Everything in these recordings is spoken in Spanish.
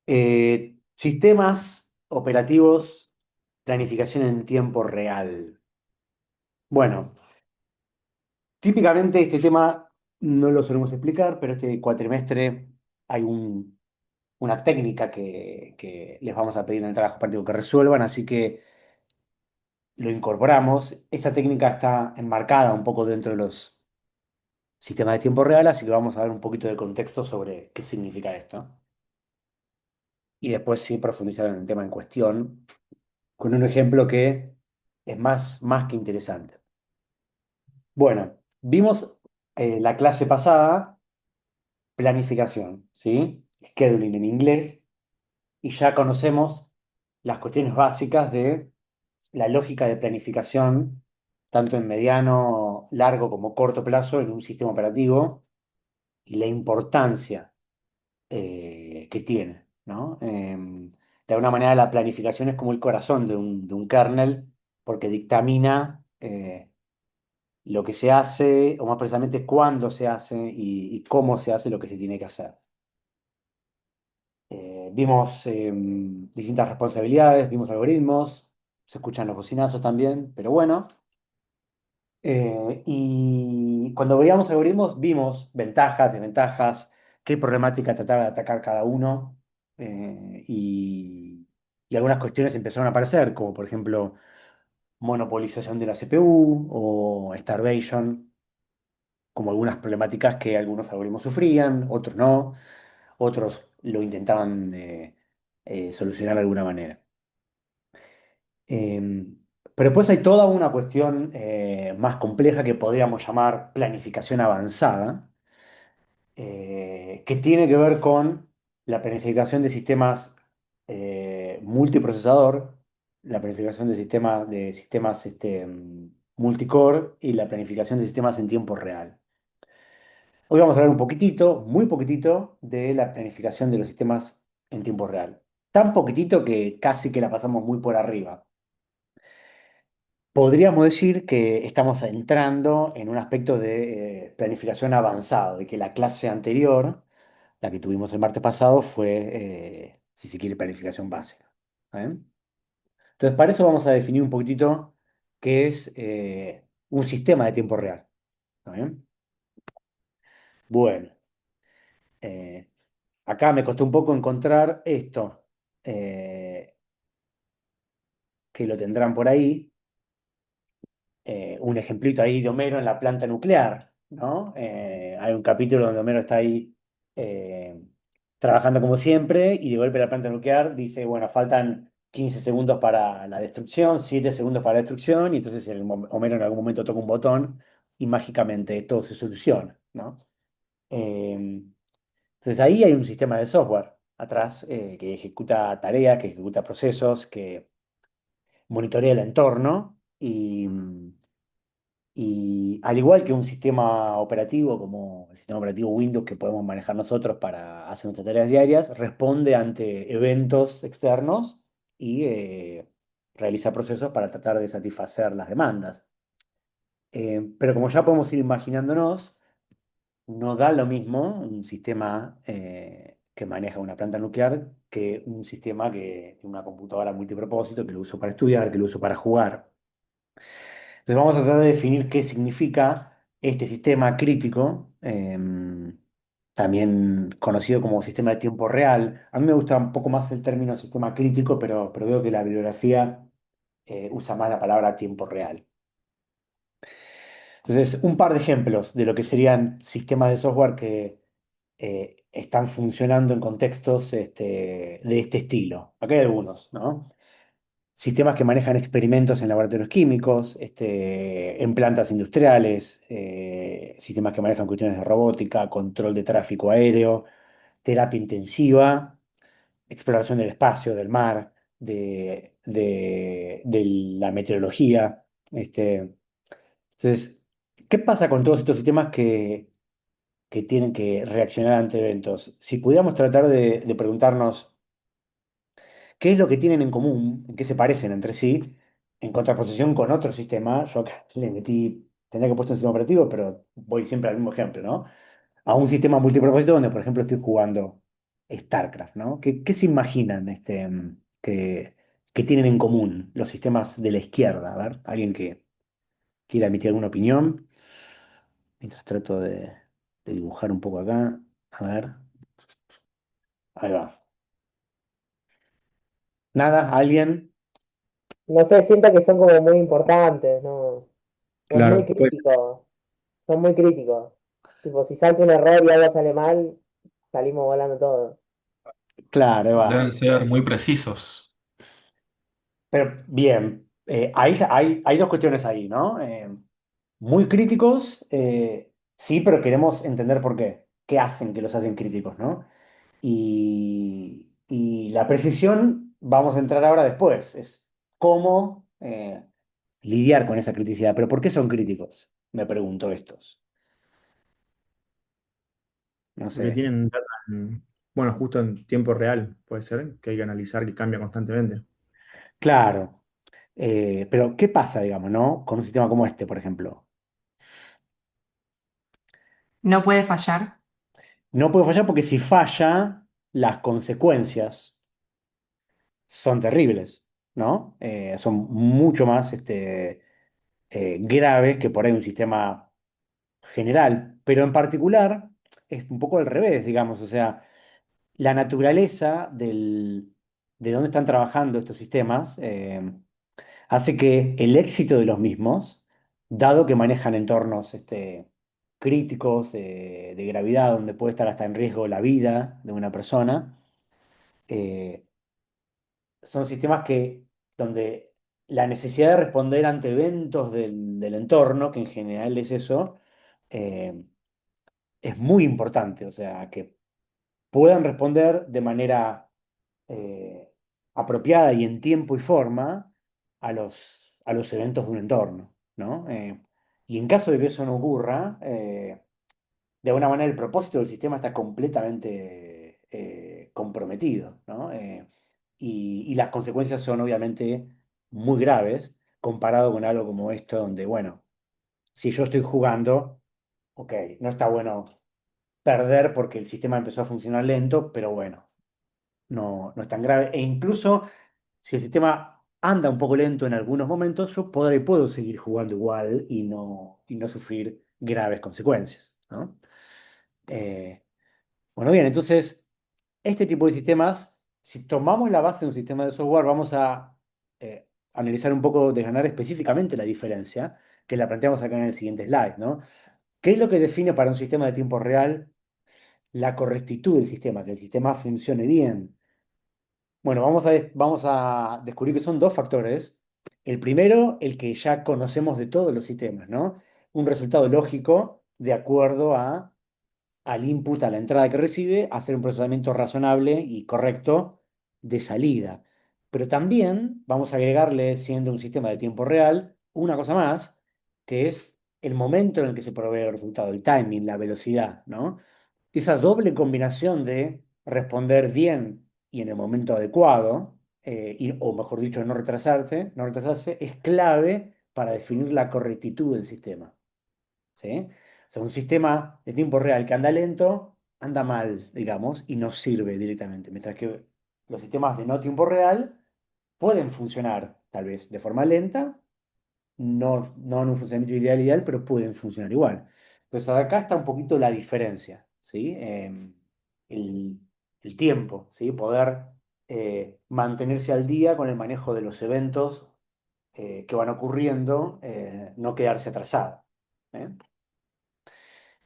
Sistemas operativos, planificación en tiempo real. Bueno, típicamente este tema no lo solemos explicar, pero este cuatrimestre hay una técnica que les vamos a pedir en el trabajo práctico que resuelvan, así que lo incorporamos. Esta técnica está enmarcada un poco dentro de los sistemas de tiempo real, así que vamos a ver un poquito de contexto sobre qué significa esto. Y después sí profundizar en el tema en cuestión con un ejemplo que es más que interesante. Bueno, vimos la clase pasada, planificación, ¿sí? Scheduling en inglés, y ya conocemos las cuestiones básicas de la lógica de planificación, tanto en mediano, largo como corto plazo en un sistema operativo, y la importancia que tiene, ¿no? De alguna manera la planificación es como el corazón de un kernel, porque dictamina lo que se hace, o más precisamente cuándo se hace y cómo se hace lo que se tiene que hacer. Vimos distintas responsabilidades, vimos algoritmos, se escuchan los bocinazos también, pero bueno. Y cuando veíamos algoritmos, vimos ventajas, desventajas, qué problemática trataba de atacar cada uno, y algunas cuestiones empezaron a aparecer, como por ejemplo monopolización de la CPU o starvation, como algunas problemáticas que algunos algoritmos sufrían, otros no, otros lo intentaban solucionar de alguna manera. Pero después hay toda una cuestión más compleja que podríamos llamar planificación avanzada, que tiene que ver con la planificación de sistemas multiprocesador, la planificación de sistemas multicore y la planificación de sistemas en tiempo real. Hoy vamos a hablar un poquitito, muy poquitito, de la planificación de los sistemas en tiempo real. Tan poquitito que casi que la pasamos muy por arriba. Podríamos decir que estamos entrando en un aspecto de planificación avanzado, de que la clase anterior, la que tuvimos el martes pasado, fue, si se quiere, planificación básica. ¿Eh? Entonces, para eso vamos a definir un poquitito qué es un sistema de tiempo real. ¿Está bien? Bueno, eh, acá me costó un poco encontrar esto, eh, que lo tendrán por ahí, un ejemplito ahí de Homero en la planta nuclear, ¿no? Hay un capítulo donde Homero está ahí eh, trabajando como siempre y de golpe la planta nuclear dice, bueno, faltan 15 segundos para la destrucción, 7 segundos para la destrucción, y entonces Homero en algún momento toca un botón y mágicamente todo se soluciona, ¿no? Eh, entonces ahí hay un sistema de software atrás que ejecuta tareas, que ejecuta procesos, que monitorea el entorno y al igual que un sistema operativo como el sistema operativo Windows que podemos manejar nosotros para hacer nuestras tareas diarias, responde ante eventos externos y realiza procesos para tratar de satisfacer las demandas. Pero como ya podemos ir imaginándonos, no da lo mismo un sistema que maneja una planta nuclear que un sistema que una computadora multipropósito que lo uso para estudiar, que lo uso para jugar. Entonces vamos a tratar de definir qué significa este sistema crítico, también conocido como sistema de tiempo real. A mí me gusta un poco más el término sistema crítico, pero veo que la bibliografía usa más la palabra tiempo real. Entonces, un par de ejemplos de lo que serían sistemas de software que están funcionando en contextos de este estilo. Acá hay algunos, ¿no? Sistemas que manejan experimentos en laboratorios químicos, en plantas industriales, sistemas que manejan cuestiones de robótica, control de tráfico aéreo, terapia intensiva, exploración del espacio, del mar, de la meteorología. Entonces, ¿qué pasa con todos estos sistemas que tienen que reaccionar ante eventos? Si pudiéramos tratar de preguntarnos ¿qué es lo que tienen en común? ¿En qué se parecen entre sí? En contraposición con otro sistema, yo acá le metí, tendría que haber puesto un sistema operativo, pero voy siempre al mismo ejemplo, ¿no? A un sistema multipropósito donde, por ejemplo, estoy jugando StarCraft, ¿no? ¿Qué se imaginan que tienen en común los sistemas de la izquierda? A ver, alguien que quiera emitir alguna opinión, mientras trato de dibujar un poco acá. A ver, ahí va. ¿Nada? ¿Alguien? No sé, siento que son como muy importantes, ¿no? Son muy Claro, pues críticos, son muy críticos. Tipo, si salta un error y algo sale mal, salimos volando todos. Claro, ahí va. deben ser muy precisos. Pero bien, hay dos cuestiones ahí, ¿no? Muy críticos, sí, pero queremos entender por qué. ¿Qué hacen que los hacen críticos, ¿no? Y la precisión, vamos a entrar ahora después, es cómo lidiar con esa criticidad. Pero ¿por qué son críticos? Me pregunto estos. No sé. Porque tienen data bueno, justo en tiempo real, puede ser, que hay que analizar que cambia constantemente. Claro, pero ¿qué pasa, digamos, ¿no? Con un sistema como este, por ejemplo. No puede fallar. No puede fallar porque si falla, las consecuencias son terribles, ¿no? Son mucho más graves que por ahí un sistema general, pero en particular es un poco al revés, digamos, o sea, la naturaleza de dónde están trabajando estos sistemas hace que el éxito de los mismos, dado que manejan entornos críticos de gravedad, donde puede estar hasta en riesgo la vida de una persona, eh, son sistemas donde la necesidad de responder ante eventos del entorno, que en general es eso, eh, es muy importante. O sea, que puedan responder de manera eh, apropiada y en tiempo y forma a los eventos de un entorno, ¿no? Y en caso de que eso no ocurra, de alguna manera el propósito del sistema está completamente comprometido, ¿no? Y las consecuencias son obviamente muy graves comparado con algo como esto, donde, bueno, si yo estoy jugando, ok, no está bueno perder porque el sistema empezó a funcionar lento, pero bueno, no es tan grave. E incluso si el sistema anda un poco lento en algunos momentos, yo puedo seguir jugando igual y no sufrir graves consecuencias, ¿no? Eh, bueno, bien, entonces, este tipo de sistemas, si tomamos la base de un sistema de software, vamos a analizar un poco, desgranar específicamente la diferencia, que la planteamos acá en el siguiente slide, ¿no? ¿Qué es lo que define para un sistema de tiempo real la correctitud del sistema, que el sistema funcione bien? Bueno, vamos a descubrir que son dos factores. El primero, el que ya conocemos de todos los sistemas, ¿no? Un resultado lógico de acuerdo al input, a la entrada que recibe, hacer un procesamiento razonable y correcto de salida. Pero también vamos a agregarle, siendo un sistema de tiempo real, una cosa más, que es el momento en el que se provee el resultado, el timing, la velocidad, ¿no? Esa doble combinación de responder bien y en el momento adecuado, o mejor dicho, no retrasarse, es clave para definir la correctitud del sistema. ¿Sí? O sea, un sistema de tiempo real que anda lento, anda mal, digamos, y no sirve directamente. Mientras que los sistemas de no tiempo real pueden funcionar, tal vez de forma lenta, no en un funcionamiento ideal, pero pueden funcionar igual. Entonces, acá está un poquito la diferencia, ¿sí? El, el tiempo, ¿sí? Poder mantenerse al día con el manejo de los eventos que van ocurriendo, no quedarse atrasado.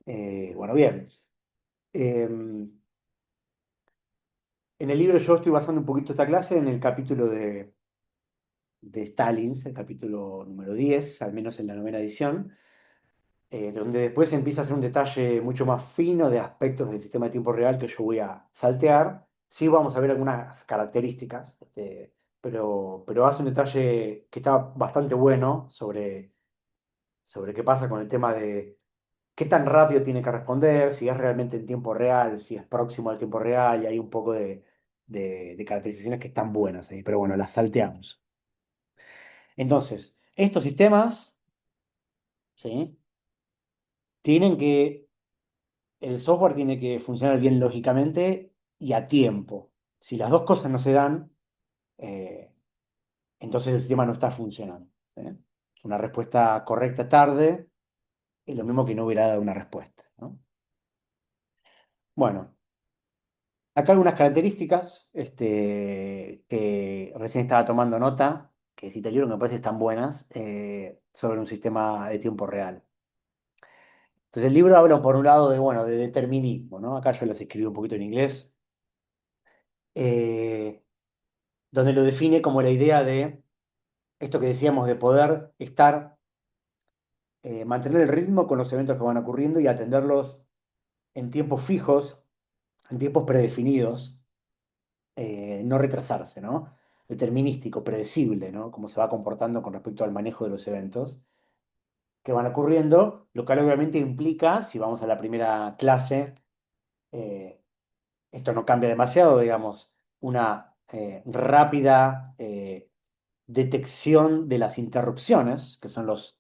¿Eh? Bueno, bien. En el libro yo estoy basando un poquito esta clase en el capítulo de Stalin, el capítulo número 10 al menos en la novena edición, donde después empieza a hacer un detalle mucho más fino de aspectos del sistema de tiempo real que yo voy a saltear. Sí vamos a ver algunas características, pero hace un detalle que está bastante bueno sobre qué pasa con el tema de qué tan rápido tiene que responder, si es realmente en tiempo real, si es próximo al tiempo real, y hay un poco de caracterizaciones que están buenas ahí, pero bueno, las salteamos. Entonces, estos sistemas, ¿sí? Tienen que, el software tiene que funcionar bien lógicamente y a tiempo. Si las dos cosas no se dan, eh, entonces el sistema no está funcionando. ¿Eh? Una respuesta correcta tarde es lo mismo que no hubiera dado una respuesta, ¿no? Bueno, acá algunas características que recién estaba tomando nota, que si te libro me parece están buenas, sobre un sistema de tiempo real. Entonces el libro habla por un lado de, bueno, de determinismo, ¿no? Acá yo las escribí un poquito en inglés, eh, donde lo define como la idea de esto que decíamos de poder mantener el ritmo con los eventos que van ocurriendo y atenderlos en tiempos fijos, en tiempos predefinidos, no retrasarse, ¿no? Determinístico, predecible, ¿no? Cómo se va comportando con respecto al manejo de los eventos que van ocurriendo, lo cual obviamente implica, si vamos a la primera clase, eh, esto no cambia demasiado, digamos, una rápida detección de las interrupciones, que son los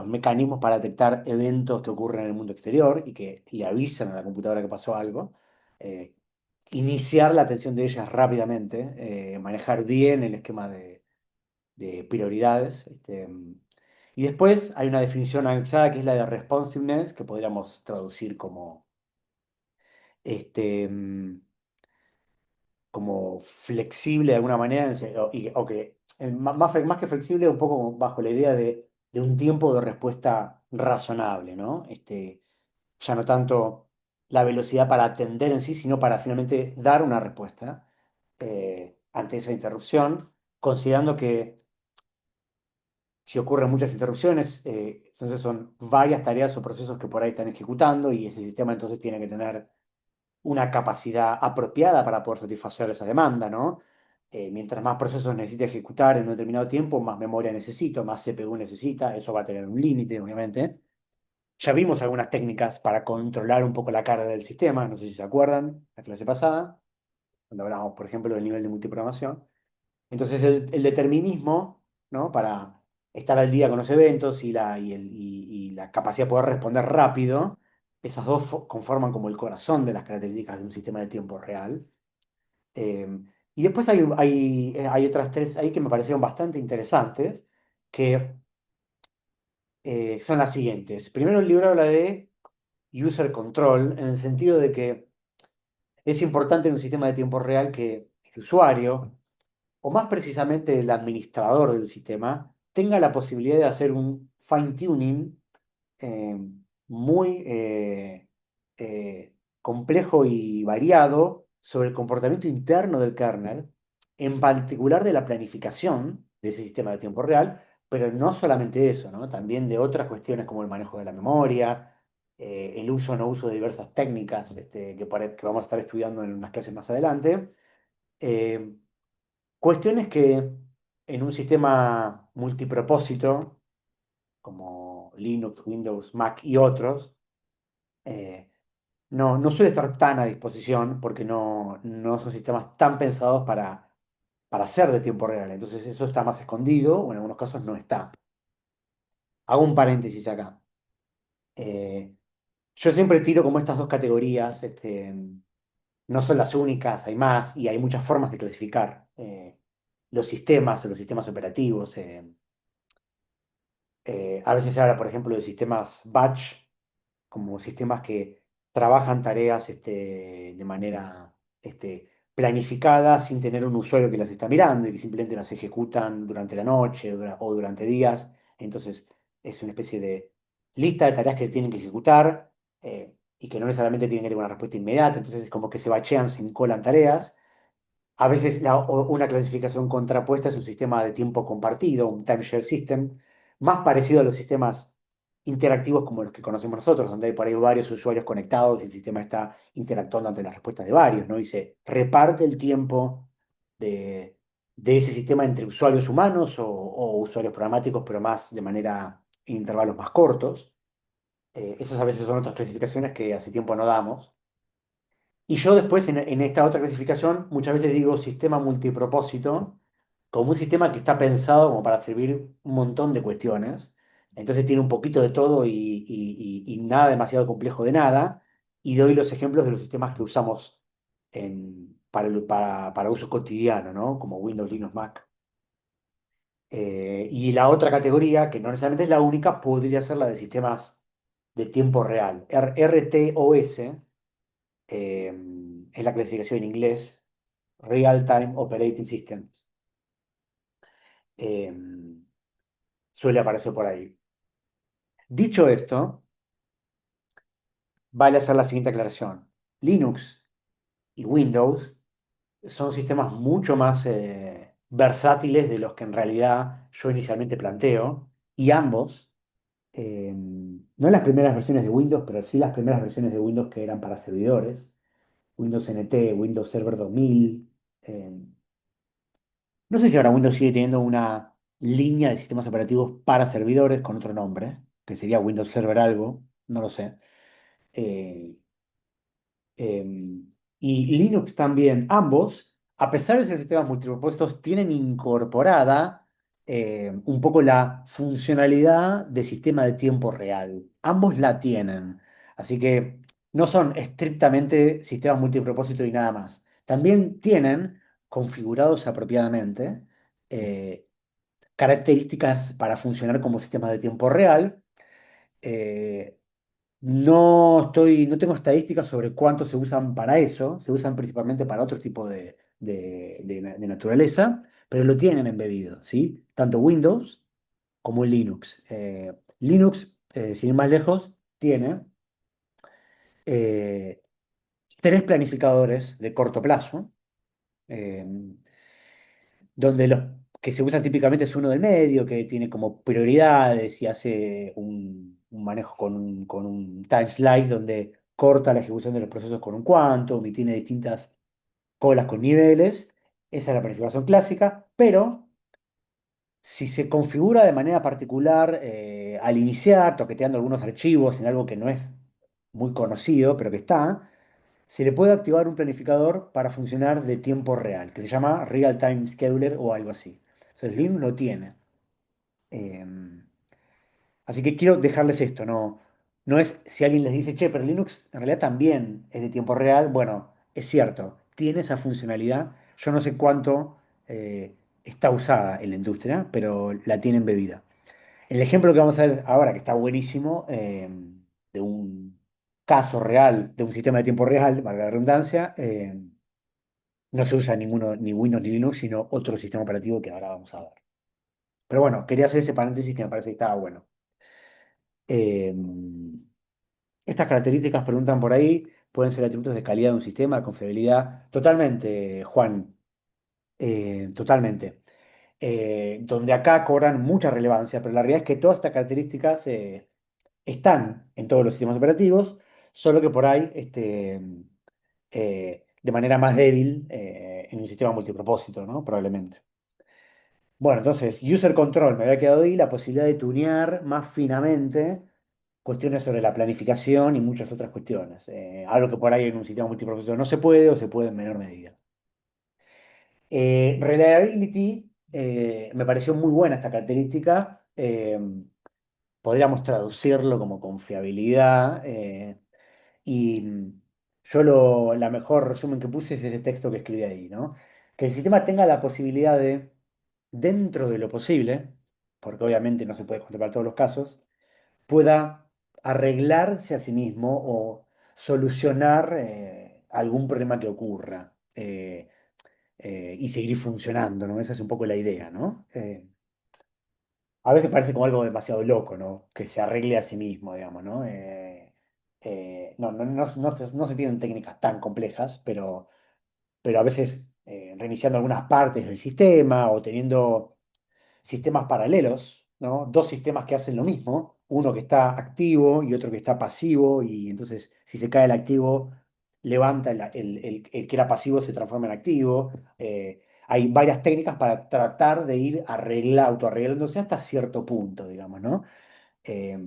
mecanismos para detectar eventos que ocurren en el mundo exterior y que le avisan a la computadora que pasó algo. eh, Iniciar la atención de ellas rápidamente, manejar bien el esquema de prioridades. Y después hay una definición anexada que es la de responsiveness, que podríamos traducir este, mm, como flexible de alguna manera, o que más que flexible, un poco bajo la idea de un tiempo de respuesta razonable, ¿no? Ya no tanto la velocidad para atender en sí, sino para finalmente dar una respuesta ante esa interrupción, considerando que si ocurren muchas interrupciones, entonces son varias tareas o procesos que por ahí están ejecutando y ese sistema entonces tiene que tener una capacidad apropiada para poder satisfacer esa demanda, ¿no? Mientras más procesos necesite ejecutar en un determinado tiempo, más memoria necesito, más CPU necesita, eso va a tener un límite, obviamente. Ya vimos algunas técnicas para controlar un poco la carga del sistema, no sé si se acuerdan, la clase pasada, cuando hablábamos, por ejemplo, del nivel de multiprogramación. Entonces, el determinismo, ¿no? Para estar al día con los eventos y la capacidad de poder responder rápido, esas dos conforman como el corazón de las características de un sistema de tiempo real. Eh, y después hay otras tres ahí que me parecieron bastante interesantes, que son las siguientes. Primero, el libro habla de user control, en el sentido de que es importante en un sistema de tiempo real que el usuario, o más precisamente el administrador del sistema, tenga la posibilidad de hacer un fine-tuning eh, muy complejo y variado sobre el comportamiento interno del kernel, en particular de la planificación de ese sistema de tiempo real, pero no solamente eso, ¿no? También de otras cuestiones como el manejo de la memoria, el uso o no uso de diversas técnicas que vamos a estar estudiando en unas clases más adelante. Eh, Cuestiones que en un sistema multipropósito, como Linux, Windows, Mac y otros, eh, no suele estar tan a disposición porque no son sistemas tan pensados para ser de tiempo real. Entonces eso está más escondido o en algunos casos no está. Hago un paréntesis acá. Eh, yo siempre tiro como estas dos categorías, no son las únicas, hay más y hay muchas formas de clasificar los sistemas o los sistemas operativos. A veces se habla, por ejemplo, de sistemas batch, como sistemas que trabajan tareas de manera planificada sin tener un usuario que las está mirando y que simplemente las ejecutan durante la noche o durante días. Entonces es una especie de lista de tareas que tienen que ejecutar y que no necesariamente tienen que tener una respuesta inmediata. Entonces es como que se bachean, se encolan tareas. A veces una clasificación contrapuesta es un sistema de tiempo compartido, un timeshare system, más parecido a los sistemas interactivos como los que conocemos nosotros, donde hay por ahí varios usuarios conectados y el sistema está interactuando ante las respuestas de varios, ¿no? Y se reparte el tiempo de, de ese sistema entre usuarios humanos o usuarios programáticos, pero más de manera en intervalos más cortos. Esas a veces son otras clasificaciones que hace tiempo no damos. Y yo después en esta otra clasificación muchas veces digo sistema multipropósito, como un sistema que está pensado como para servir un montón de cuestiones. Entonces tiene un poquito de todo y nada demasiado complejo de nada. Y doy los ejemplos de los sistemas que usamos para uso cotidiano, ¿no? Como Windows, Linux, Mac. Y la otra categoría, que no necesariamente es la única, podría ser la de sistemas de tiempo real. RTOS es la clasificación en inglés, Real Time Operating Systems. Eh, Suele aparecer por ahí. Dicho esto, vale hacer la siguiente aclaración. Linux y Windows son sistemas mucho más versátiles de los que en realidad yo inicialmente planteo, y ambos, no las primeras versiones de Windows, pero sí las primeras versiones de Windows que eran para servidores, Windows NT, Windows Server 2000. eh, no sé si ahora Windows sigue teniendo una línea de sistemas operativos para servidores con otro nombre, que sería Windows Server algo, no lo sé. Eh, y Linux también, ambos, a pesar de ser sistemas multipropósitos, tienen incorporada un poco la funcionalidad de sistema de tiempo real. Ambos la tienen. Así que no son estrictamente sistemas multipropósitos y nada más. También tienen, configurados apropiadamente, eh, características para funcionar como sistemas de tiempo real. eh, no tengo estadísticas sobre cuánto se usan para eso, se usan principalmente para otro tipo de naturaleza, pero lo tienen embebido, ¿sí? Tanto Windows como Linux. Linux, sin ir más lejos, tiene eh, tres planificadores de corto plazo, eh, donde los que se usan típicamente es uno del medio, que tiene como prioridades y hace un manejo con un time slice donde corta la ejecución de los procesos con un quantum y tiene distintas colas con niveles. Esa es la planificación clásica, pero si se configura de manera particular al iniciar, toqueteando algunos archivos en algo que no es muy conocido, pero que está, se le puede activar un planificador para funcionar de tiempo real, que se llama Real Time Scheduler o algo así. Entonces, Linux lo tiene. Em, Así que quiero dejarles esto, no es si alguien les dice, che, pero Linux en realidad también es de tiempo real. Bueno, es cierto, tiene esa funcionalidad. Yo no sé cuánto está usada en la industria, pero la tiene embebida. El ejemplo que vamos a ver ahora, que está buenísimo, de un caso real, de un sistema de tiempo real, valga la redundancia, no se usa ninguno, ni Windows ni Linux, sino otro sistema operativo que ahora vamos a ver. Pero bueno, quería hacer ese paréntesis que me parece que estaba bueno. Eh, Estas características, preguntan por ahí, pueden ser atributos de calidad de un sistema, de confiabilidad. Totalmente, Juan, totalmente. Donde acá cobran mucha relevancia, pero la realidad es que todas estas características están en todos los sistemas operativos, solo que por ahí de manera más débil en un sistema multipropósito, ¿no? Probablemente. Bueno, entonces, user control, me había quedado ahí la posibilidad de tunear más finamente cuestiones sobre la planificación y muchas otras cuestiones. Algo que por ahí en un sistema multipropósito no se puede o se puede en menor medida. Reliability, me pareció muy buena esta característica. Podríamos traducirlo como confiabilidad. Y yo la mejor resumen que puse es ese texto que escribí ahí, ¿no? Que el sistema tenga la posibilidad de, dentro de lo posible, porque obviamente no se puede contemplar todos los casos, pueda arreglarse a sí mismo o solucionar algún problema que ocurra y seguir funcionando, ¿no? Esa es un poco la idea, ¿no? A veces parece como algo demasiado loco, ¿no? Que se arregle a sí mismo, digamos, ¿no? No se tienen técnicas tan complejas, pero a veces reiniciando algunas partes del sistema o teniendo sistemas paralelos, ¿no? Dos sistemas que hacen lo mismo, uno que está activo y otro que está pasivo, y entonces si se cae el activo, levanta el que era pasivo, se transforma en activo. Hay varias técnicas para tratar de ir autoarreglándose hasta cierto punto, digamos, ¿no? Eh,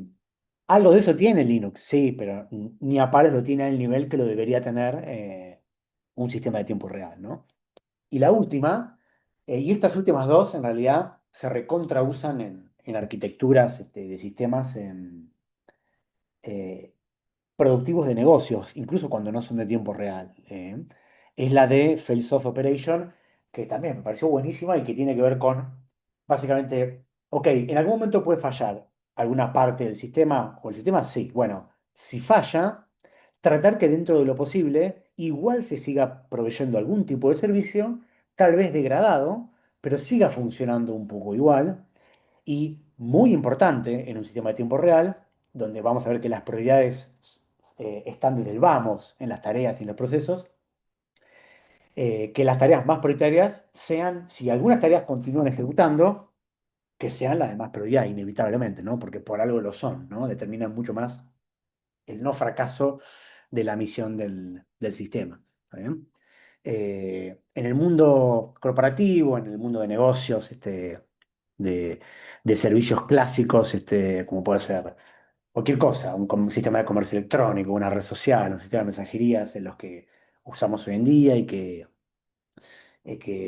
Algo de eso tiene Linux, sí, pero ni a pares lo tiene al nivel que lo debería tener un sistema de tiempo real, ¿no? Y la última, y estas últimas dos en realidad se recontra usan en arquitecturas de sistemas eh, productivos de negocios, incluso cuando no son de tiempo real. es la de Face-Off Operation, que también me pareció buenísima y que tiene que ver con, básicamente, ok, en algún momento puede fallar alguna parte del sistema, o el sistema sí, bueno, si falla, tratar que dentro de lo posible igual se siga proveyendo algún tipo de servicio, tal vez degradado, pero siga funcionando un poco igual. Y muy importante en un sistema de tiempo real, donde vamos a ver que las prioridades están desde el vamos en las tareas y en los procesos, que las tareas más prioritarias sean, si algunas tareas continúan ejecutando, que sean las de más prioridad, inevitablemente, ¿no? Porque por algo lo son, ¿no? Determinan mucho más el no fracaso de la misión del sistema. ¿Está bien? En el mundo corporativo, en el mundo de negocios, de, de servicios clásicos, como puede ser cualquier cosa, un sistema de comercio electrónico, una red social, un sistema de mensajerías en los que usamos hoy en día y que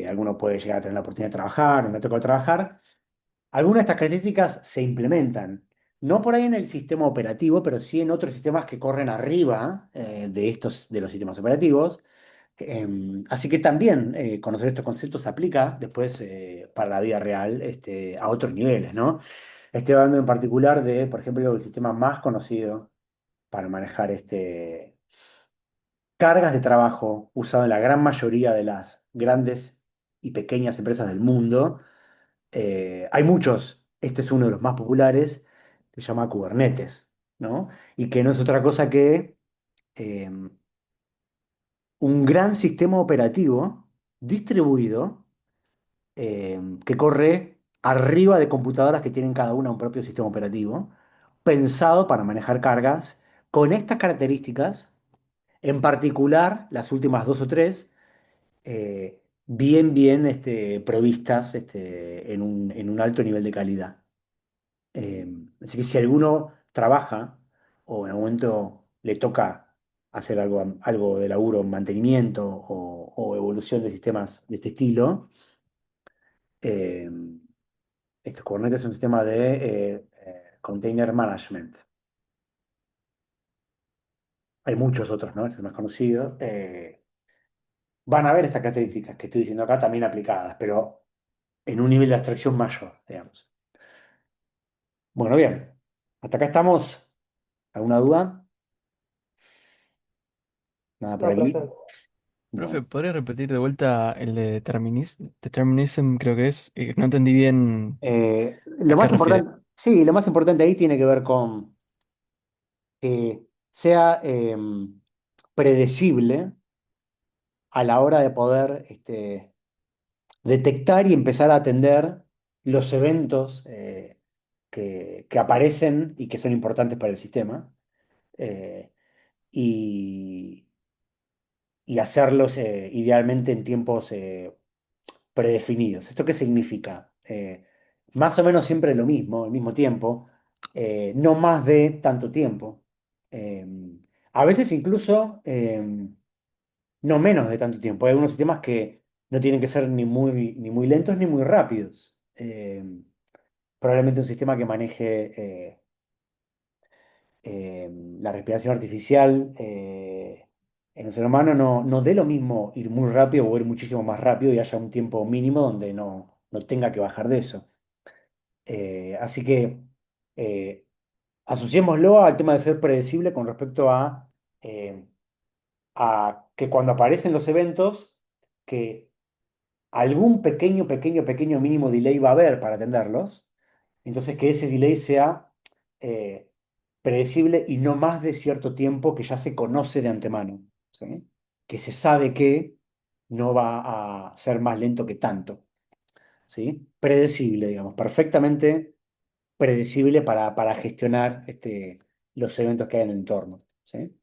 alguno puede llegar a tener la oportunidad de trabajar, me tocó trabajar. Algunas de estas características se implementan, no por ahí en el sistema operativo, pero sí en otros sistemas que corren arriba de los sistemas operativos. Así que también conocer estos conceptos se aplica después para la vida real a otros niveles, ¿no? Estoy hablando en particular de, por ejemplo, el sistema más conocido para manejar cargas de trabajo usado en la gran mayoría de las grandes y pequeñas empresas del mundo. Hay muchos, este es uno de los más populares, que se llama Kubernetes, ¿no? Y que no es otra cosa que eh, un gran sistema operativo distribuido que corre arriba de computadoras que tienen cada una un propio sistema operativo, pensado para manejar cargas con estas características, en particular las últimas dos o tres, bien provistas en un alto nivel de calidad. Eh, Así que si alguno trabaja o en algún momento le toca hacer algo de laburo, mantenimiento o evolución de sistemas de este estilo, eh, Kubernetes es un sistema de container management. Hay muchos otros, ¿no? Este es el más conocido. Van a ver estas características que estoy diciendo acá también aplicadas, pero en un nivel de abstracción mayor, digamos. Bueno, bien. Hasta acá estamos. ¿Alguna duda? Nada por No, aquí. profe. Profe, Bueno. ¿podría repetir de vuelta el de determinism, creo que es? No entendí bien Lo a qué más refiere. importante, sí, lo más importante ahí tiene que ver con que sea predecible a la hora de poder detectar y empezar a atender los eventos que aparecen y que son importantes para el sistema eh, y, y hacerlos idealmente en tiempos predefinidos. ¿Esto qué significa? Más o menos siempre lo mismo, el mismo tiempo, no más de tanto tiempo. Eh, a veces incluso no menos de tanto tiempo. Hay algunos sistemas que no tienen que ser ni muy lentos ni muy rápidos. Probablemente un sistema que maneje la respiración artificial en un ser humano no dé lo mismo ir muy rápido o ir muchísimo más rápido y haya un tiempo mínimo donde no tenga que bajar de eso. Así que eh, asociémoslo al tema de ser predecible con respecto eh, a que cuando aparecen los eventos, que algún pequeño mínimo delay va a haber para atenderlos. Entonces, que ese delay sea eh, predecible y no más de cierto tiempo que ya se conoce de antemano, ¿sí? Que se sabe que no va a ser más lento que tanto, ¿sí? Predecible, digamos, perfectamente predecible para gestionar los eventos que hay en el entorno, ¿sí?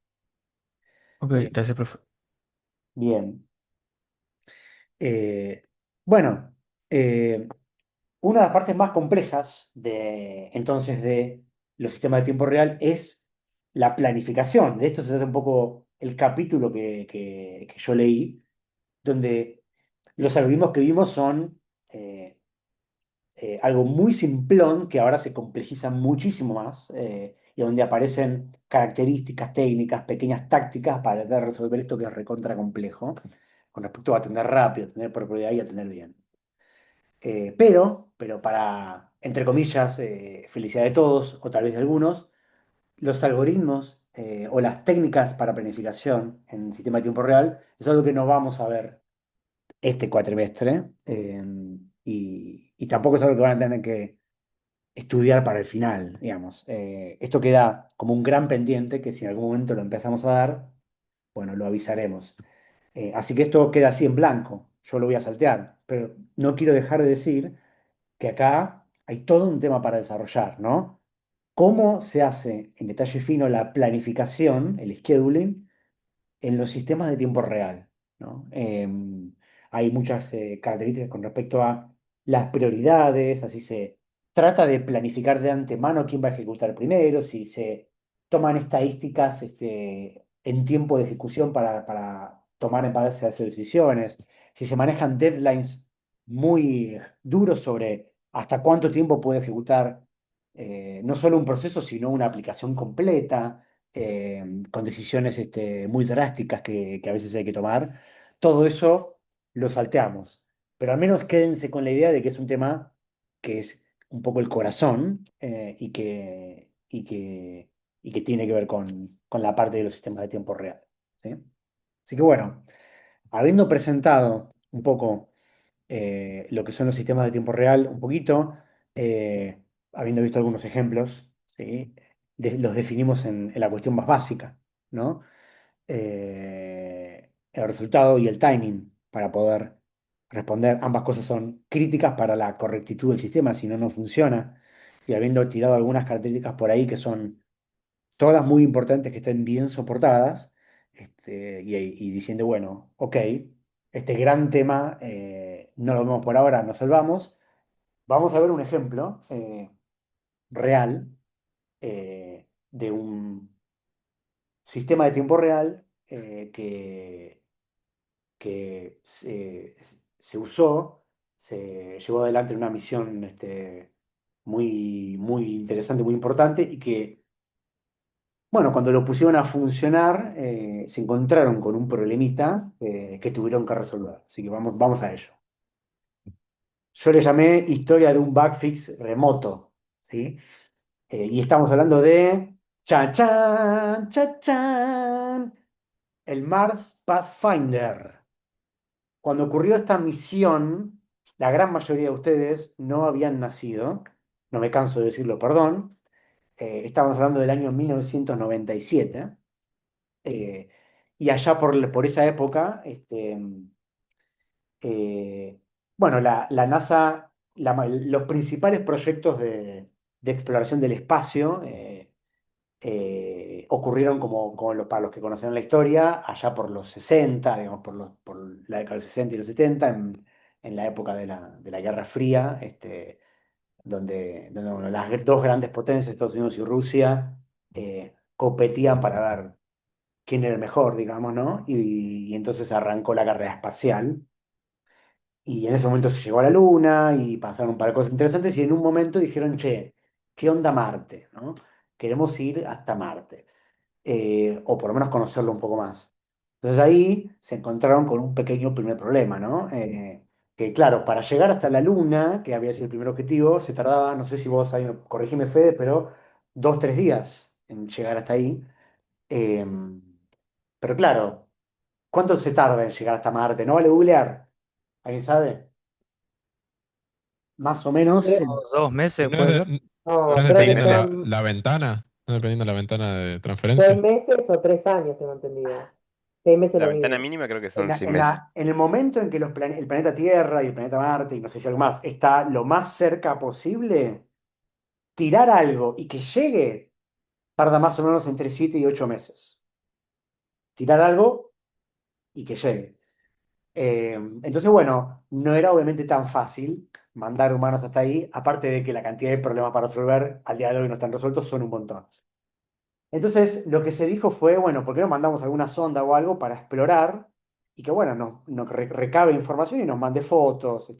Ok, Eh, gracias, profe. Bien. Eh, bueno, eh, una de las partes más complejas entonces de los sistemas de tiempo real es la planificación. De esto se trata un poco el capítulo que yo leí, donde los algoritmos que vimos son algo muy simplón que ahora se complejiza muchísimo más y donde aparecen características técnicas, pequeñas tácticas para tratar de resolver esto que es recontra complejo. con respecto a atender rápido, atender por prioridad y atender bien. Pero para, entre comillas, felicidad de todos, o tal vez de algunos, los algoritmos o las técnicas para planificación en sistema de tiempo real es algo que no vamos a ver este cuatrimestre y tampoco es algo que van a tener que estudiar para el final, digamos. Esto queda como un gran pendiente que si en algún momento lo empezamos a dar, bueno, lo avisaremos. Así que esto queda así en blanco, yo lo voy a saltear, pero no quiero dejar de decir que acá hay todo un tema para desarrollar, ¿no? ¿Cómo se hace en detalle fino la planificación, el scheduling, en los sistemas de tiempo real, ¿no? Hay muchas características con respecto a las prioridades, así se trata de planificar de antemano quién va a ejecutar primero, si se toman estadísticas en tiempo de ejecución para tomar en base a esas decisiones, si se manejan deadlines muy duros sobre hasta cuánto tiempo puede ejecutar no solo un proceso, sino una aplicación completa con decisiones muy drásticas que a veces hay que tomar, todo eso lo salteamos. Pero al menos quédense con la idea de que es un tema que es un poco el corazón y que tiene que ver con la parte de los sistemas de tiempo real. ¿Sí? Así que bueno, habiendo presentado un poco lo que son los sistemas de tiempo real, un poquito, eh, habiendo visto algunos ejemplos, ¿sí? Los definimos en la cuestión más básica, ¿no? El resultado y el timing para poder responder. Ambas cosas son críticas para la correctitud del sistema, si no, no funciona. Y habiendo tirado algunas características por ahí que son todas muy importantes, que estén bien soportadas, y diciendo, bueno, ok, este gran tema no lo vemos por ahora, nos salvamos. Vamos a ver un ejemplo real de un sistema de tiempo real que se usó, se llevó adelante en una misión muy, muy interesante, muy importante, y que, bueno, cuando lo pusieron a funcionar, se encontraron con un problemita que tuvieron que resolver. Así que vamos a ello. Yo le llamé historia de un bugfix remoto, ¿sí? Y estamos hablando de... ¡Chan, chan! ¡Chan, chan! El Mars Pathfinder. Cuando ocurrió esta misión, la gran mayoría de ustedes no habían nacido, no me canso de decirlo, perdón. Estábamos hablando del año 1997, eh, y allá por esa época, bueno, la NASA, los principales proyectos de exploración del espacio ocurrieron para los que conocen la historia, allá por los 60, digamos, por la década del 60 y los 70, en la época de la Guerra Fría, donde bueno, las dos grandes potencias, Estados Unidos y Rusia, competían para ver quién era el mejor, digamos, ¿no? Y entonces arrancó la carrera espacial. Y en ese momento se llegó a la Luna y pasaron un par de cosas interesantes y en un momento dijeron, che, ¿qué onda Marte? ¿No? Queremos ir hasta Marte, o por lo menos conocerlo un poco más. Entonces ahí se encontraron con un pequeño primer problema, ¿no? Que claro, para llegar hasta la Luna, que había sido el primer objetivo, se tardaba, no sé si vos ahí, corregime Fede, pero 2, 3 días en llegar hasta ahí. Eh, pero claro, ¿cuánto se tarda en llegar hasta Marte? ¿No vale googlear? ¿Alguien sabe? Más o menos. Creo- 2 meses, ¿Y no ¿puede es, ser? no no, es creo que dependiendo la, son la ventana? ¿No es dependiendo la ventana de 6 transferencia? meses o 3 años, tengo entendido. 6 meses La lo ventana mínimo. mínima creo que En, son la- 6 en meses. la- en el momento en que el planeta Tierra y el planeta Marte y no sé si algo más está lo más cerca posible, tirar algo y que llegue tarda más o menos entre 7 y 8 meses. Tirar algo y que llegue. Entonces, bueno, no era obviamente tan fácil mandar humanos hasta ahí, aparte de que la cantidad de problemas para resolver al día de hoy no están resueltos, son un montón. Entonces, lo que se dijo fue, bueno, ¿por qué no mandamos alguna sonda o algo para explorar y que, bueno, nos recabe información y nos mande fotos,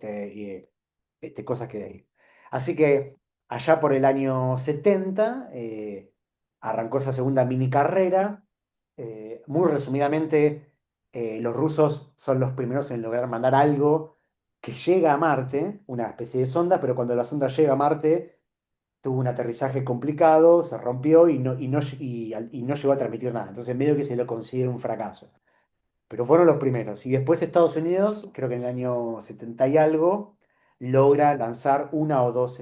cosas que hay? Así que allá por el año 70 arrancó esa segunda mini carrera. Muy resumidamente, Los rusos son los primeros en lograr mandar algo que llega a Marte, una especie de sonda, pero cuando la sonda llega a Marte tuvo un aterrizaje complicado, se rompió y no llegó a transmitir nada. Entonces medio que se lo considera un fracaso. Pero fueron los primeros. Y después Estados Unidos, creo que en el año 70 y algo, logra lanzar una o dos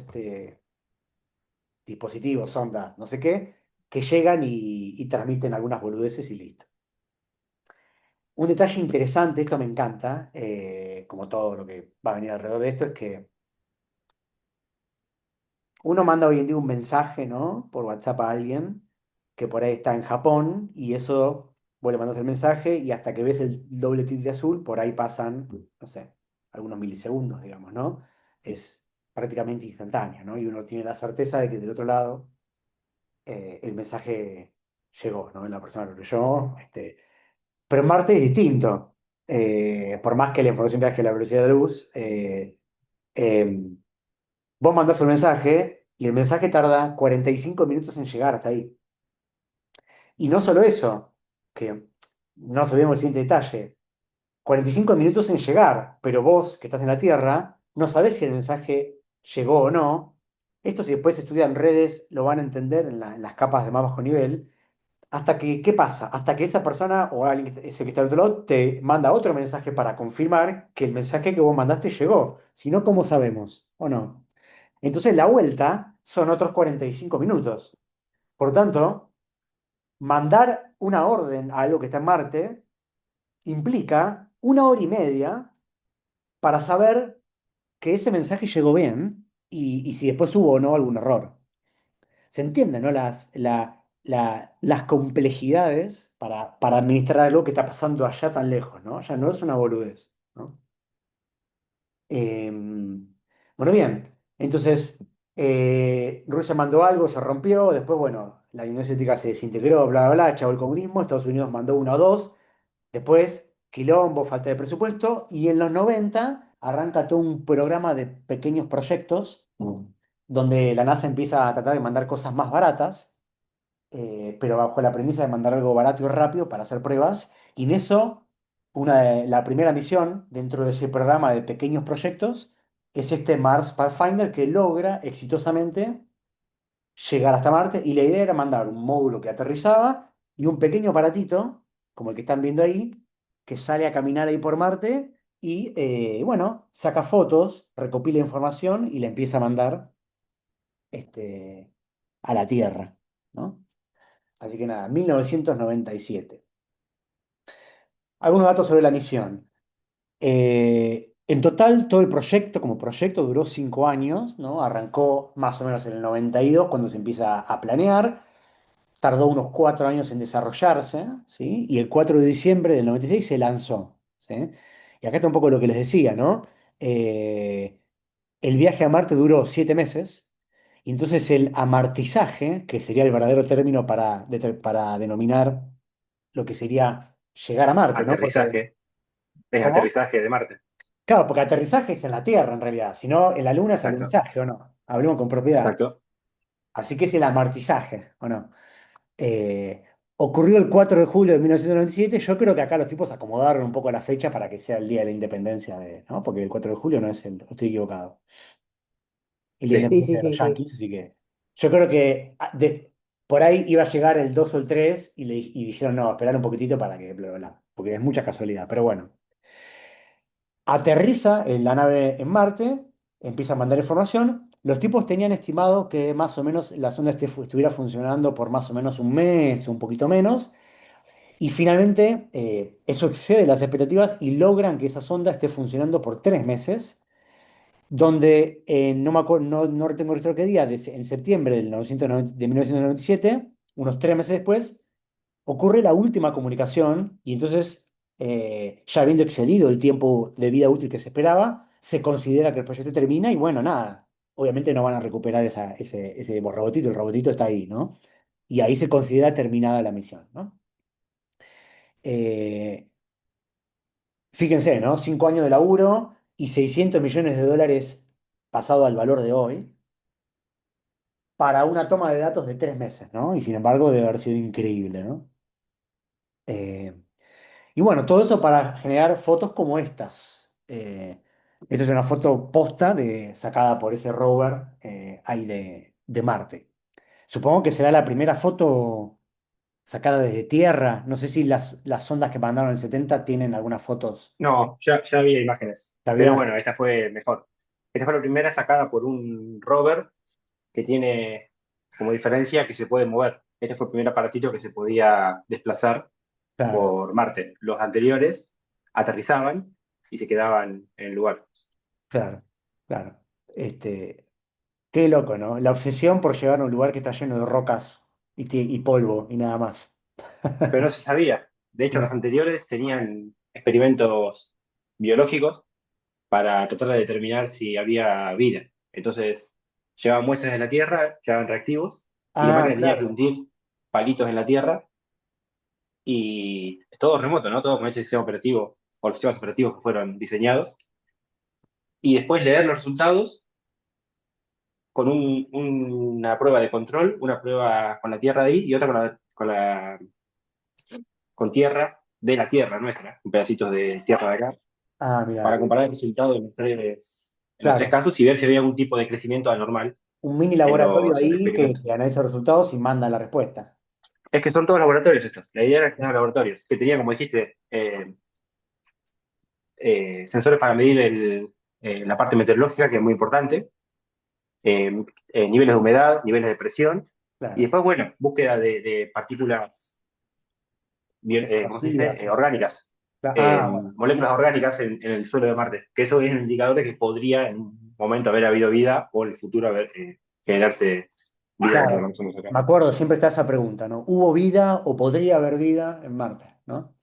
dispositivos, sonda, no sé qué, que llegan y transmiten algunas boludeces y listo. Un detalle interesante, esto me encanta, como todo lo que va a venir alrededor de esto, es que uno manda hoy en día un mensaje, ¿no? Por WhatsApp a alguien que por ahí está en Japón y eso, vos le mandas el mensaje y hasta que ves el doble tilde azul, por ahí pasan, no sé, algunos milisegundos, digamos, ¿no? Es prácticamente instantáneo, ¿no? Y uno tiene la certeza de que del otro lado el mensaje llegó, ¿no? La persona lo leyó, pero en Marte es distinto. Por más que la información viaje a la velocidad de la luz, em, vos mandás un mensaje y el mensaje tarda 45 minutos en llegar hasta ahí. Y no solo eso, que no sabemos el siguiente detalle, 45 minutos en llegar, pero vos que estás en la Tierra no sabés si el mensaje llegó o no. Esto si después estudian redes lo van a entender en las capas de más bajo nivel. Hasta que, ¿qué pasa? Hasta que esa persona o alguien ese que está al otro lado te manda otro mensaje para confirmar que el mensaje que vos mandaste llegó. Si no, ¿cómo sabemos? ¿O no? Entonces la vuelta son otros 45 minutos. Por tanto, mandar una orden a algo que está en Marte implica 1 hora y media para saber que ese mensaje llegó bien y si después hubo o no algún error. ¿Se entienden, no? Las complejidades para administrar algo que está pasando allá tan lejos, ¿no? Ya no es una boludez, ¿no? Bueno, bien. Entonces, Rusia mandó algo, se rompió, después, bueno, la Unión Soviética se desintegró, bla, bla, bla, chavo el comunismo, Estados Unidos mandó uno o dos, después, quilombo, falta de presupuesto, y en los 90 arranca todo un programa de pequeños proyectos, donde la NASA empieza a tratar de mandar cosas más baratas, pero bajo la premisa de mandar algo barato y rápido para hacer pruebas. Y en eso, la primera misión dentro de ese programa de pequeños proyectos es este Mars Pathfinder que logra exitosamente llegar hasta Marte. Y la idea era mandar un módulo que aterrizaba y un pequeño aparatito, como el que están viendo ahí, que sale a caminar ahí por Marte y, bueno, saca fotos, recopila información y le empieza a mandar este, a la Tierra, ¿no? Así que nada, 1997. Algunos datos sobre la misión. En total, todo el proyecto, como proyecto, duró 5 años, ¿no? Arrancó más o menos en el 92, cuando se empieza a planear. Tardó unos 4 años en desarrollarse, ¿sí? Y el 4 de diciembre del 96 se lanzó, ¿sí? Y acá está un poco lo que les decía, ¿no? Eh, el viaje a Marte duró 7 meses. Y entonces el amartizaje, que sería el verdadero término para denominar lo que sería llegar a Marte, ¿no? Porque, Aterrizaje, es ¿cómo? aterrizaje de Marte. Claro, porque aterrizaje es en la Tierra en realidad, si no en la Luna es Exacto, alunizaje, ¿o no? Hablemos con propiedad. exacto. Así que es el amartizaje, ¿o no? Eh, ocurrió el 4 de julio de 1997. Yo creo que acá los tipos acomodaron un poco la fecha para que sea el día de la independencia, ¿no? Porque el 4 de julio no es estoy equivocado, el día de la Sí, Sí, independencia sí, de los sí, sí. Yankees, así que yo creo que por ahí iba a llegar el 2 o el 3 y dijeron, no, esperar un poquitito para que, bla, bla, bla, porque es mucha casualidad, pero bueno. Aterriza en la nave en Marte, empieza a mandar información. Los tipos tenían estimado que más o menos la sonda estuviera funcionando por más o menos un mes, un poquito menos, y finalmente eso excede las expectativas y logran que esa sonda esté funcionando por 3 meses, donde no me acuerdo, no tengo registro qué día, en septiembre de 1997, unos 3 meses después, ocurre la última comunicación y entonces, ya habiendo excedido el tiempo de vida útil que se esperaba, se considera que el proyecto termina y bueno, nada, obviamente no van a recuperar ese robotito, el robotito está ahí, ¿no? Y ahí se considera terminada la misión, ¿no? Eh, Fíjense, ¿no? 5 años de laburo y 600 millones de dólares pasado al valor de hoy para una toma de datos de 3 meses, ¿no? Y sin embargo debe haber sido increíble, ¿no? Eh, Y bueno, todo eso para generar fotos como estas. Esta es una foto posta sacada por ese rover ahí de Marte. Supongo que será la primera foto sacada desde Tierra. No sé si las sondas que mandaron en el 70 tienen algunas fotos. No, ya había imágenes, pero ¿Sabían? bueno, esta fue mejor. Esta fue la primera sacada por un rover que tiene como diferencia que se puede mover. Este fue el primer aparatito que se podía desplazar Claro, por Marte. Los anteriores aterrizaban y se quedaban en el lugar. claro, claro. Este, qué loco, ¿no? La obsesión por llegar a un lugar que está lleno de rocas y polvo y nada más. Pero no se sabía. De hecho, los No. anteriores tenían experimentos biológicos para tratar de determinar si había vida. Entonces, llevaban muestras de la Tierra, llevaban reactivos, y la Ah, máquina tenía que claro. hundir palitos en la Tierra, y todo remoto, ¿no? Todo con este sistema operativo, o los sistemas operativos que fueron diseñados, y después leer los resultados con una prueba de control, una prueba con la Tierra de ahí y otra con tierra de la Tierra nuestra, con pedacitos de tierra de acá, Ah, para mira, comparar el resultado en los tres claro. casos y ver si había algún tipo de crecimiento anormal Un mini en laboratorio los ahí experimentos. que analiza resultados y manda la respuesta. Es que son todos laboratorios estos. La idea era que eran laboratorios, que tenían, como dijiste, sensores para medir la parte meteorológica, que es muy importante, niveles de humedad, niveles de presión, y Claro. después, bueno, búsqueda de partículas, ¿cómo se Explosiva. dice? Orgánicas, Bueno, moléculas orgánicas en el suelo de Marte, que eso es un indicador de que podría en un momento haber habido vida o en el futuro generarse vida como la claro. conocemos acá. Me acuerdo, siempre está esa pregunta, ¿no? ¿Hubo vida o podría haber vida en Marte, ¿no?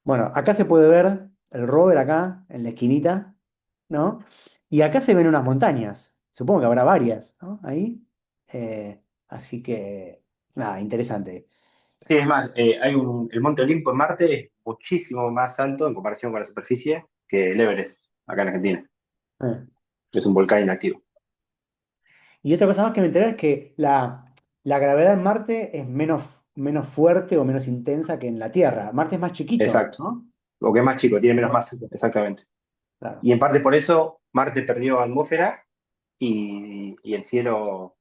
Bueno, acá se puede ver el rover acá, en la esquinita, ¿no? Y acá se ven unas montañas. Supongo que habrá varias, ¿no? Ahí. Así que, nada, interesante. Sí, es más, el Monte Olimpo en Marte es muchísimo más alto en comparación con la superficie que el Everest, acá en Argentina. Eh. Es un volcán inactivo. Y otra cosa más que me enteré es que la gravedad en Marte es menos fuerte o menos intensa que en la Tierra. Marte es más chiquito, Exacto. ¿no? O que es más chico, tiene menos Más masa, chiquito. exactamente. Claro, Y en parte por eso Marte perdió atmósfera y el cielo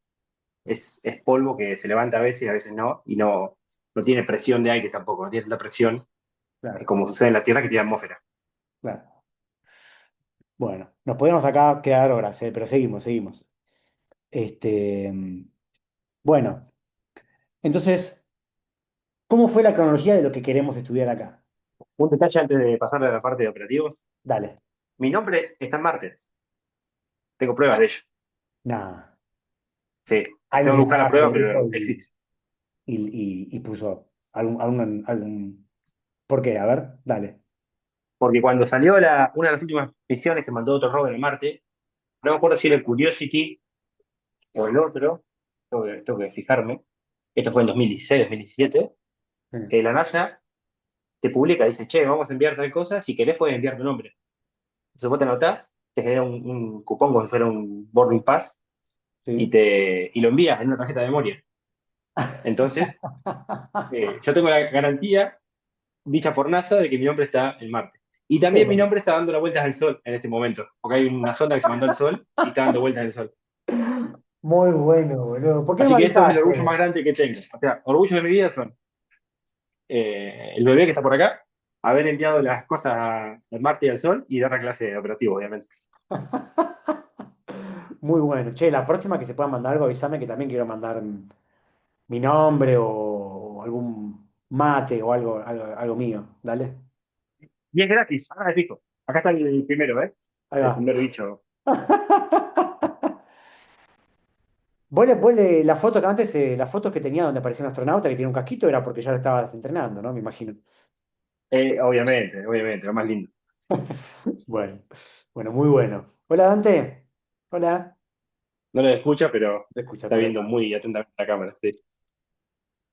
es polvo que se levanta a veces no, y no tiene presión de aire tampoco, no tiene tanta presión claro, como sucede en la Tierra que tiene atmósfera. claro. Bueno, nos podemos acá quedar horas, pero seguimos. Este, bueno, entonces, ¿cómo fue la cronología de lo que queremos estudiar acá? Un detalle antes de pasar a la parte de operativos. Dale. Mi nombre está en Marte, tengo pruebas de ello. Nada. Sí, Alguien tengo se que buscar la llamaba prueba, Federico pero existe. y puso algún. ¿Por qué? A ver, dale. Porque cuando salió una de las últimas misiones que mandó otro rover a Marte, no me acuerdo si era el Curiosity o el otro, tengo que fijarme, esto fue en 2016, 2017, Mm. la NASA te publica, dice, che, vamos a enviar tal cosa, si querés puedes enviar tu nombre. Entonces vos te anotás, te genera un cupón como si fuera un boarding pass Sí. y lo envías en una tarjeta de memoria. Entonces, yo tengo la garantía dicha por NASA de que mi nombre está en Marte. Y Qué también mi bueno. nombre está dando las vueltas al Sol en este momento, porque hay una sonda que se mandó al Sol y está dando vueltas al Sol. Muy bueno, boludo. ¿Por qué no Así me que eso es el orgullo avisaste? más grande que tengo. O sea, orgullo de mi vida son el bebé que está por acá, haber enviado las cosas al Marte y al Sol y dar la clase de operativo, obviamente. Muy bueno. Che, la próxima que se pueda mandar algo, avísame que también quiero mandar mi nombre o algún mate o algo mío. Dale. Y es gratis, ahora me fijo. Acá está el primero, ¿eh? Ahí El va. primer bicho. La foto que antes, las fotos que tenía donde aparecía un astronauta que tiene un casquito era porque ya lo estabas entrenando, ¿no? Me imagino. Obviamente, lo más lindo. Bueno, bueno, muy bueno. Hola, Dante. Hola. No lo escucha, pero Te escucha, está pero ahí viendo va. muy atentamente la cámara, sí.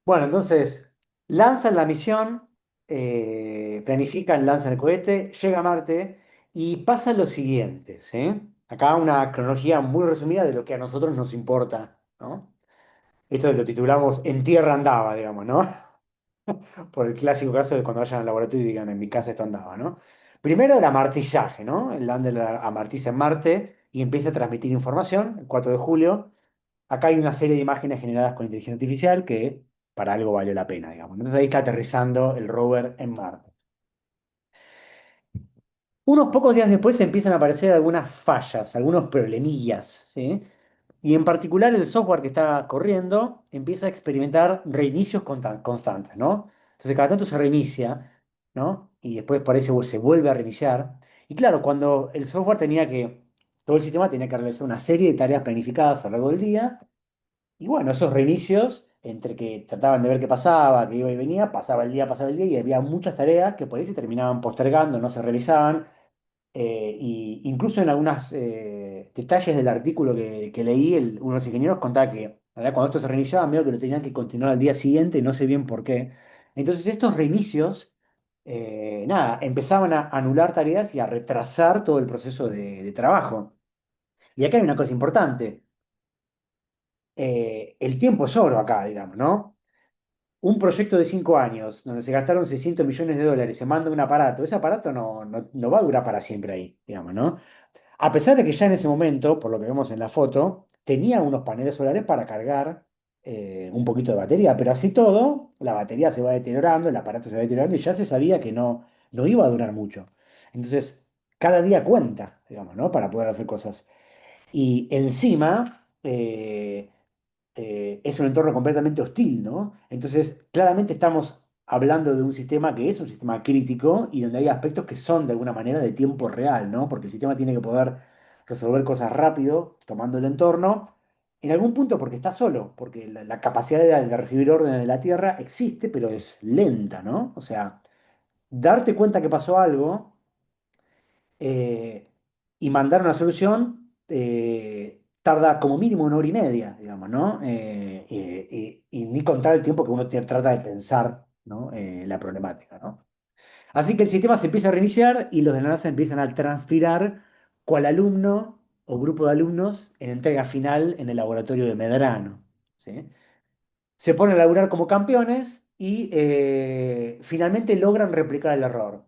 Bueno, entonces, lanzan la misión, lanzan el cohete, llega a Marte y pasa lo siguiente, ¿sí? Acá una cronología muy resumida de lo que a nosotros nos importa, ¿no? Esto lo titulamos En tierra andaba, digamos, ¿no? por el clásico caso de cuando vayan al laboratorio y digan, en mi casa esto andaba, ¿no? Primero el amartillaje, ¿no? El lander amartiza en Marte y empieza a transmitir información, el 4 de julio. Acá hay una serie de imágenes generadas con inteligencia artificial que para algo valió la pena, digamos. Entonces ahí está aterrizando el rover en Marte. Unos pocos días después empiezan a aparecer algunas fallas, algunos problemillas, ¿sí? Y en particular el software que está corriendo empieza a experimentar reinicios constantes, ¿no? Entonces cada tanto se reinicia, ¿no? Y después parece se vuelve a reiniciar. Y claro, cuando el software todo el sistema tenía que realizar una serie de tareas planificadas a lo largo del día, y bueno, esos reinicios, entre que trataban de ver qué pasaba, que iba y venía, pasaba el día y había muchas tareas que por ahí se terminaban postergando, no se realizaban. Y incluso en algunos detalles del artículo que leí, uno de los ingenieros contaba que en realidad, cuando esto se reiniciaba, medio que lo tenían que continuar al día siguiente, y no sé bien por qué. Entonces estos reinicios, nada, empezaban a anular tareas y a retrasar todo el proceso de trabajo. Y acá hay una cosa importante. El tiempo es oro acá, digamos, ¿no? Un proyecto de 5 años, donde se gastaron 600 millones de dólares, se manda un aparato, ese aparato no va a durar para siempre ahí, digamos, ¿no? A pesar de que ya en ese momento, por lo que vemos en la foto, tenía unos paneles solares para cargar un poquito de batería, pero así todo, la batería se va deteriorando, el aparato se va deteriorando y ya se sabía que no iba a durar mucho. Entonces, cada día cuenta, digamos, ¿no? Para poder hacer cosas. Y encima, es un entorno completamente hostil, ¿no? Entonces, claramente estamos hablando de un sistema que es un sistema crítico y donde hay aspectos que son de alguna manera de tiempo real, ¿no? Porque el sistema tiene que poder resolver cosas rápido, tomando el entorno, en algún punto porque está solo, porque la capacidad de recibir órdenes de la Tierra existe, pero es lenta, ¿no? O sea, darte cuenta que pasó algo eh, y mandar una solución tarda como mínimo 1 hora y media, digamos, ¿no? Y ni contar el tiempo que uno trata de pensar, ¿no? La problemática, ¿no? Así que el sistema se empieza a reiniciar y los de la NASA empiezan a transpirar cual alumno o grupo de alumnos en entrega final en el laboratorio de Medrano, ¿sí? Se ponen a laburar como campeones y finalmente logran replicar el error.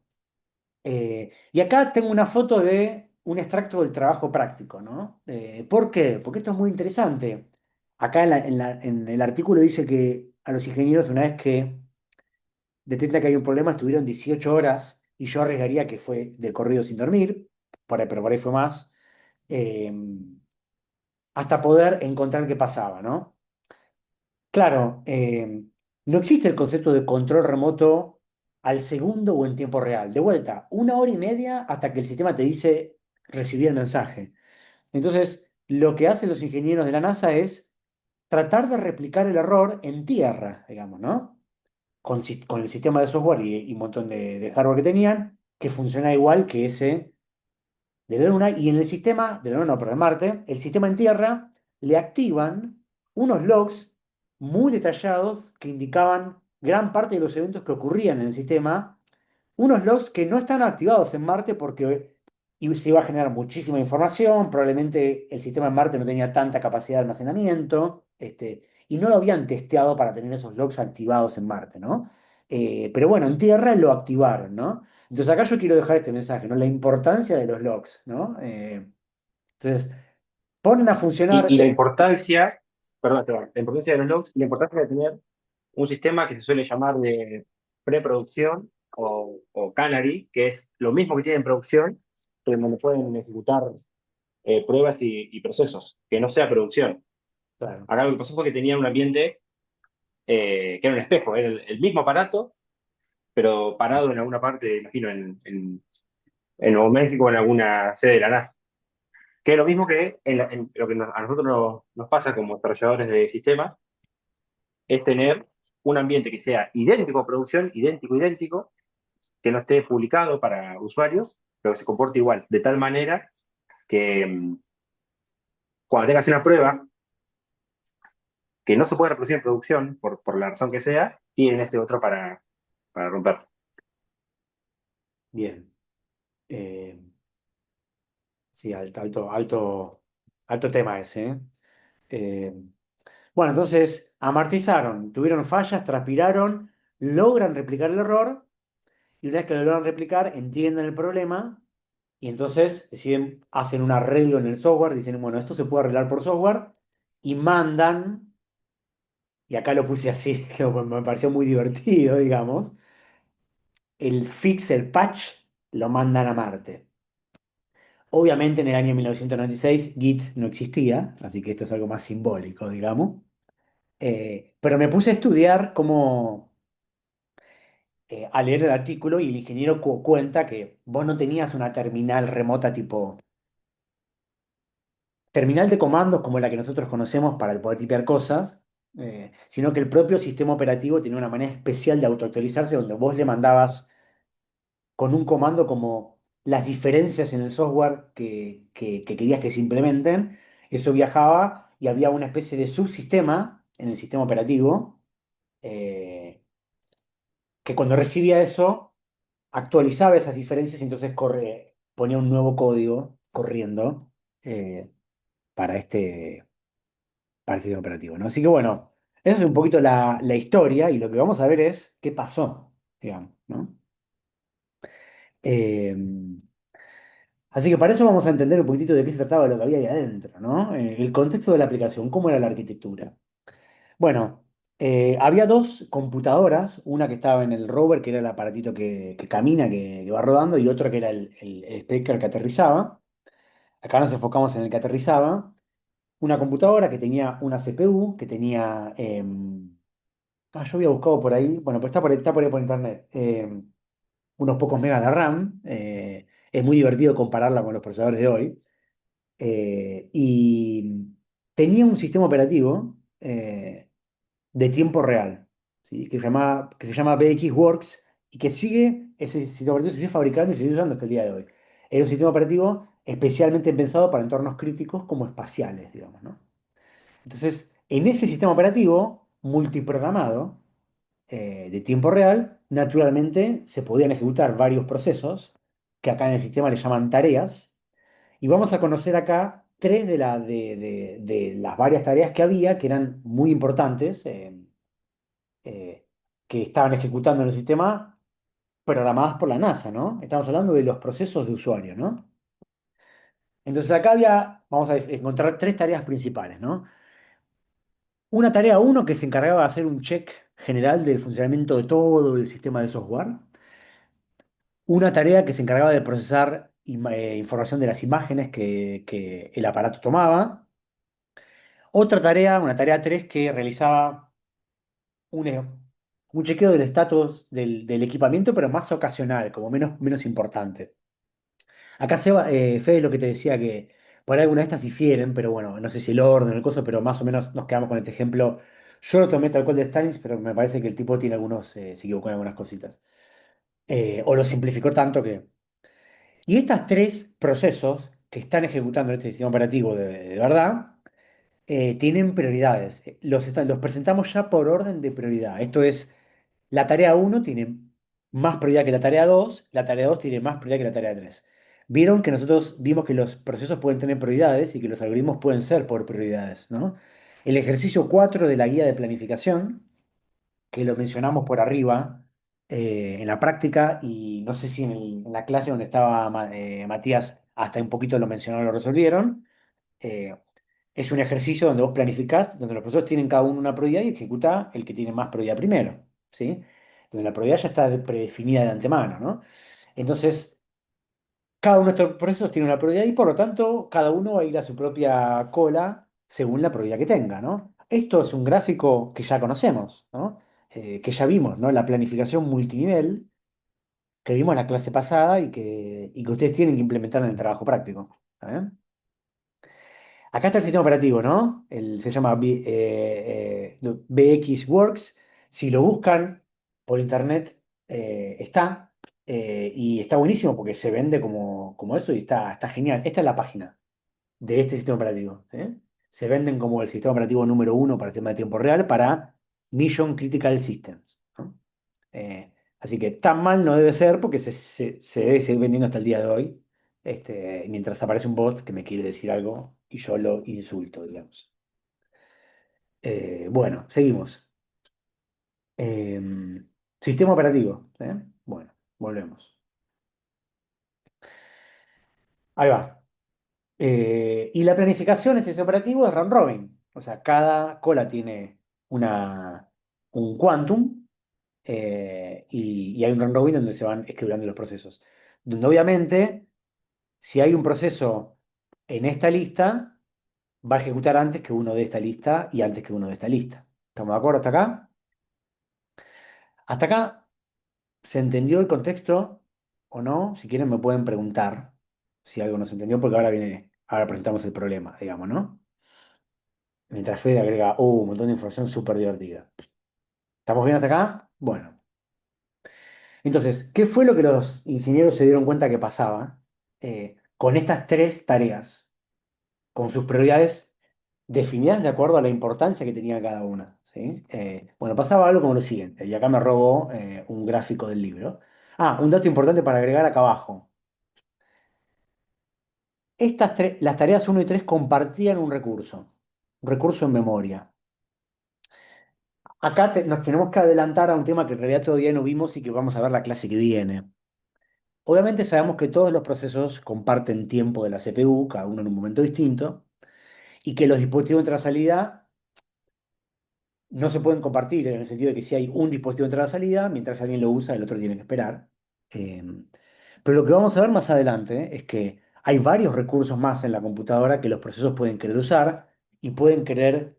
Y acá tengo una foto de un extracto del trabajo práctico, ¿no? ¿Por qué? Porque esto es muy interesante. Acá en el artículo dice que a los ingenieros, una vez que detectan que hay un problema, estuvieron 18 horas, y yo arriesgaría que fue de corrido sin dormir, pero por ahí fue más, eh, hasta poder encontrar qué pasaba, ¿no? Claro, no existe el concepto de control remoto al segundo o en tiempo real. De vuelta, 1 hora y media hasta que el sistema te dice recibí el mensaje. Entonces, lo que hacen los ingenieros de la NASA es tratar de replicar el error en tierra, digamos, ¿no? Con el sistema de software y un montón de hardware que tenían, que funciona igual que ese de la Luna. Y en el sistema, de la Luna, no, pero de Marte, el sistema en tierra, le activan unos logs muy detallados que indicaban gran parte de los eventos que ocurrían en el sistema, unos logs que no están activados en Marte porque se iba a generar muchísima información, probablemente el sistema en Marte no tenía tanta capacidad de almacenamiento, y no lo habían testeado para tener esos logs activados en Marte, ¿no? Pero bueno, en Tierra lo activaron, ¿no? Entonces acá yo quiero dejar este mensaje, ¿no? La importancia de los logs, ¿no? Entonces, ponen a funcionar. Y la importancia, perdón, la importancia de los logs y la importancia de tener un sistema que se suele llamar de preproducción o canary, que es lo mismo que tiene en producción, pero donde pueden ejecutar pruebas y procesos, que no sea producción. Claro. Acá lo que pasó fue que tenía un ambiente que era un espejo, era el mismo aparato, pero parado en alguna parte, imagino, en Nuevo México o en alguna sede de la NASA. Que es lo mismo que en lo que a nosotros nos pasa como desarrolladores de sistemas, es tener un ambiente que sea idéntico a producción, idéntico, que no esté publicado para usuarios, pero que se comporte igual, de tal manera que cuando tengas una prueba que no se puede reproducir en producción, por la razón que sea, tienen este otro para romper. Bien. Eh, sí, alto tema ese, ¿eh? Eh, bueno, entonces amartizaron, tuvieron fallas, transpiraron, logran replicar el error y una vez que lo logran replicar, entienden el problema y entonces deciden, hacen un arreglo en el software, dicen, bueno, esto se puede arreglar por software y mandan, y acá lo puse así, que me pareció muy divertido, digamos, el fix, el patch, lo mandan a Marte. Obviamente en el año 1996 Git no existía, así que esto es algo más simbólico, digamos. Pero me puse a estudiar cómo, a leer el artículo y el ingeniero cuenta que vos no tenías una terminal remota tipo terminal de comandos como la que nosotros conocemos para poder tipear cosas, sino que el propio sistema operativo tenía una manera especial de autoactualizarse donde vos le mandabas con un comando como las diferencias en el software que querías que se implementen, eso viajaba y había una especie de subsistema en el sistema operativo eh, que cuando recibía eso actualizaba esas diferencias y entonces ponía un nuevo código corriendo eh, para este sistema operativo, ¿no? Así que bueno, esa es un poquito la historia y lo que vamos a ver es qué pasó, digamos, ¿no? Eh, Así que para eso vamos a entender un poquitito de qué se trataba lo que había ahí adentro, ¿no? El contexto de la aplicación, cómo era la arquitectura. Bueno, había dos computadoras, una que estaba en el rover, que era el aparatito que camina, que va rodando, y otro que era el Spectre que aterrizaba. Acá nos enfocamos en el que aterrizaba. Una computadora que tenía una CPU, que tenía... yo había buscado por ahí, bueno, pues está por ahí por internet. Unos pocos megas de RAM. Es muy divertido compararla con los procesadores de hoy. Y tenía un sistema operativo de tiempo real, ¿sí? Que se llama VxWorks y que sigue, ese sistema operativo se sigue fabricando y se sigue usando hasta el día de hoy. Era un sistema operativo especialmente pensado para entornos críticos como espaciales, digamos, ¿no? Entonces, en ese sistema operativo multiprogramado de tiempo real, naturalmente se podían ejecutar varios procesos que acá en el sistema le llaman tareas y vamos a conocer acá tres de las varias tareas que había, que eran muy importantes, eh, que estaban ejecutando en el sistema programadas por la NASA, ¿no? Estamos hablando de los procesos de usuario, ¿no? Entonces acá vamos a encontrar tres tareas principales, ¿no? Una tarea uno que se encargaba de hacer un check general del funcionamiento de todo el sistema de software. Una tarea que se encargaba de procesar información de las imágenes que el aparato tomaba. Otra tarea, una tarea 3 que realizaba un, e- un chequeo del estatus del equipamiento, pero más ocasional, como menos importante. Acá Fede, lo que te decía que por ahí algunas de estas difieren, pero bueno, no sé si el orden o el coso, pero más o menos nos quedamos con este ejemplo. Yo lo tomé tal cual de Steins, pero me parece que el tipo tiene se equivocó en algunas cositas. O lo simplificó tanto que... Y estos tres procesos que están ejecutando este sistema operativo de verdad, tienen prioridades. Los presentamos ya por orden de prioridad. Esto es, la tarea uno tiene más prioridad que la tarea 2, la tarea 2 tiene más prioridad que la tarea 3. Vieron que nosotros vimos que los procesos pueden tener prioridades y que los algoritmos pueden ser por prioridades, ¿no? El ejercicio 4 de la guía de planificación, que lo mencionamos por arriba en la práctica, y no sé si en la clase donde estaba Matías, hasta un poquito lo mencionaron, lo resolvieron. eh, es un ejercicio donde vos planificás, donde los procesos tienen cada uno una prioridad y ejecuta el que tiene más prioridad primero, ¿sí? Donde la prioridad ya está predefinida de antemano, ¿no? Entonces, cada uno de estos procesos tiene una prioridad y por lo tanto cada uno va a ir a su propia cola según la prioridad que tenga, ¿no? Esto es un gráfico que ya conocemos, ¿no? Que ya vimos, ¿no? La planificación multinivel que vimos en la clase pasada y que ustedes tienen que implementar en el trabajo práctico. ¿Está bien? Acá está el sistema operativo, ¿no? Se llama VxWorks. Si lo buscan por internet, está. Y está buenísimo porque se vende como eso y está genial. Esta es la página de este sistema operativo. ¿Eh? Se venden como el sistema operativo número uno para el tema de tiempo real para Mission Critical Systems, ¿no? Así que tan mal no debe ser porque se debe seguir vendiendo hasta el día de hoy, mientras aparece un bot que me quiere decir algo y yo lo insulto, digamos. Bueno, seguimos. Sistema operativo. ¿Sí? Bueno, volvemos. Ahí va. Y la planificación de este sistema operativo es round robin. O sea, cada cola tiene un quantum y hay un round robin donde se van escribiendo los procesos. Donde obviamente, si hay un proceso en esta lista, va a ejecutar antes que uno de esta lista y antes que uno de esta lista. ¿Estamos de acuerdo hasta acá? Hasta acá se entendió el contexto o no. Si quieren me pueden preguntar si algo no se entendió, porque ahora presentamos el problema, digamos, ¿no? Mientras Fede agrega, un montón de información súper divertida. ¿Estamos bien hasta acá? Bueno. Entonces, ¿qué fue lo que los ingenieros se dieron cuenta que pasaba con estas tres tareas, con sus prioridades definidas de acuerdo a la importancia que tenía cada una? ¿Sí? Bueno, pasaba algo como lo siguiente, y acá me robo un gráfico del libro. Ah, un dato importante para agregar acá abajo. Las tareas uno y 3 compartían un recurso en memoria. Acá nos tenemos que adelantar a un tema que en realidad todavía no vimos y que vamos a ver la clase que viene. Obviamente sabemos que todos los procesos comparten tiempo de la CPU, cada uno en un momento distinto, y que los dispositivos de entrada salida no se pueden compartir en el sentido de que si hay un dispositivo de entrada-salida, mientras alguien lo usa, el otro tiene que esperar. Eh, pero lo que vamos a ver más adelante es que hay varios recursos más en la computadora que los procesos pueden querer usar y pueden querer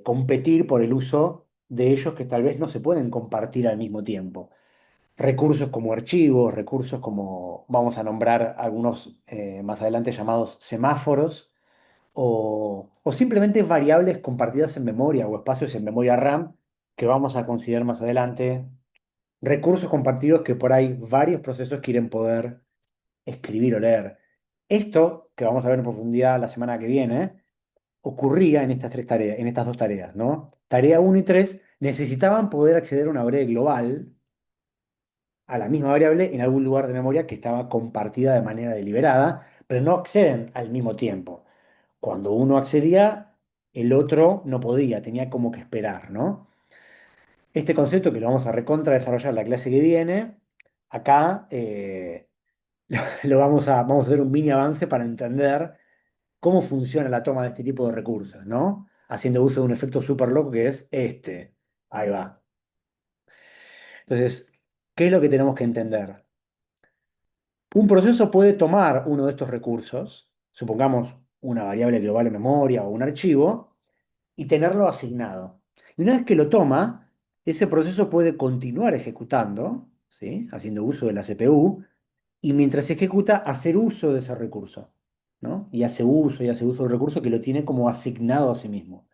competir por el uso de ellos que tal vez no se pueden compartir al mismo tiempo. Recursos como archivos, recursos como, vamos a nombrar algunos más adelante llamados semáforos, o simplemente variables compartidas en memoria o espacios en memoria RAM que vamos a considerar más adelante, recursos compartidos que por ahí varios procesos quieren poder escribir o leer. Esto, que vamos a ver en profundidad la semana que viene, ocurría en estas tres tareas, en estas dos tareas, ¿no? Tarea uno y 3 necesitaban poder acceder a una variable global, a la misma variable en algún lugar de memoria que estaba compartida de manera deliberada, pero no acceden al mismo tiempo. Cuando uno accedía, el otro no podía, tenía como que esperar, ¿no? Este concepto que lo vamos a recontra desarrollar la clase que viene, acá vamos a hacer un mini avance para entender cómo funciona la toma de este tipo de recursos, ¿no? Haciendo uso de un efecto súper loco que es este. Ahí va. Entonces, ¿qué es lo que tenemos que entender? Un proceso puede tomar uno de estos recursos, supongamos una variable global en memoria o un archivo, y tenerlo asignado. Y una vez que lo toma, ese proceso puede continuar ejecutando, ¿sí? Haciendo uso de la CPU, y mientras se ejecuta, hacer uso de ese recurso, ¿no? Y hace uso del recurso que lo tiene como asignado a sí mismo.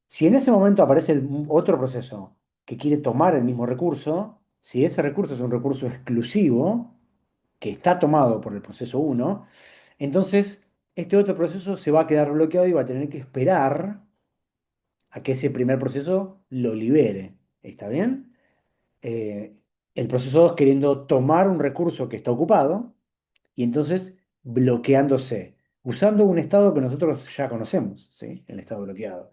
Si en ese momento aparece otro proceso que quiere tomar el mismo recurso, si ese recurso es un recurso exclusivo, que está tomado por el proceso uno, entonces este otro proceso se va a quedar bloqueado y va a tener que esperar a que ese primer proceso lo libere. ¿Está bien? Eh, el proceso 2 queriendo tomar un recurso que está ocupado y entonces bloqueándose, usando un estado que nosotros ya conocemos, ¿sí? El estado bloqueado.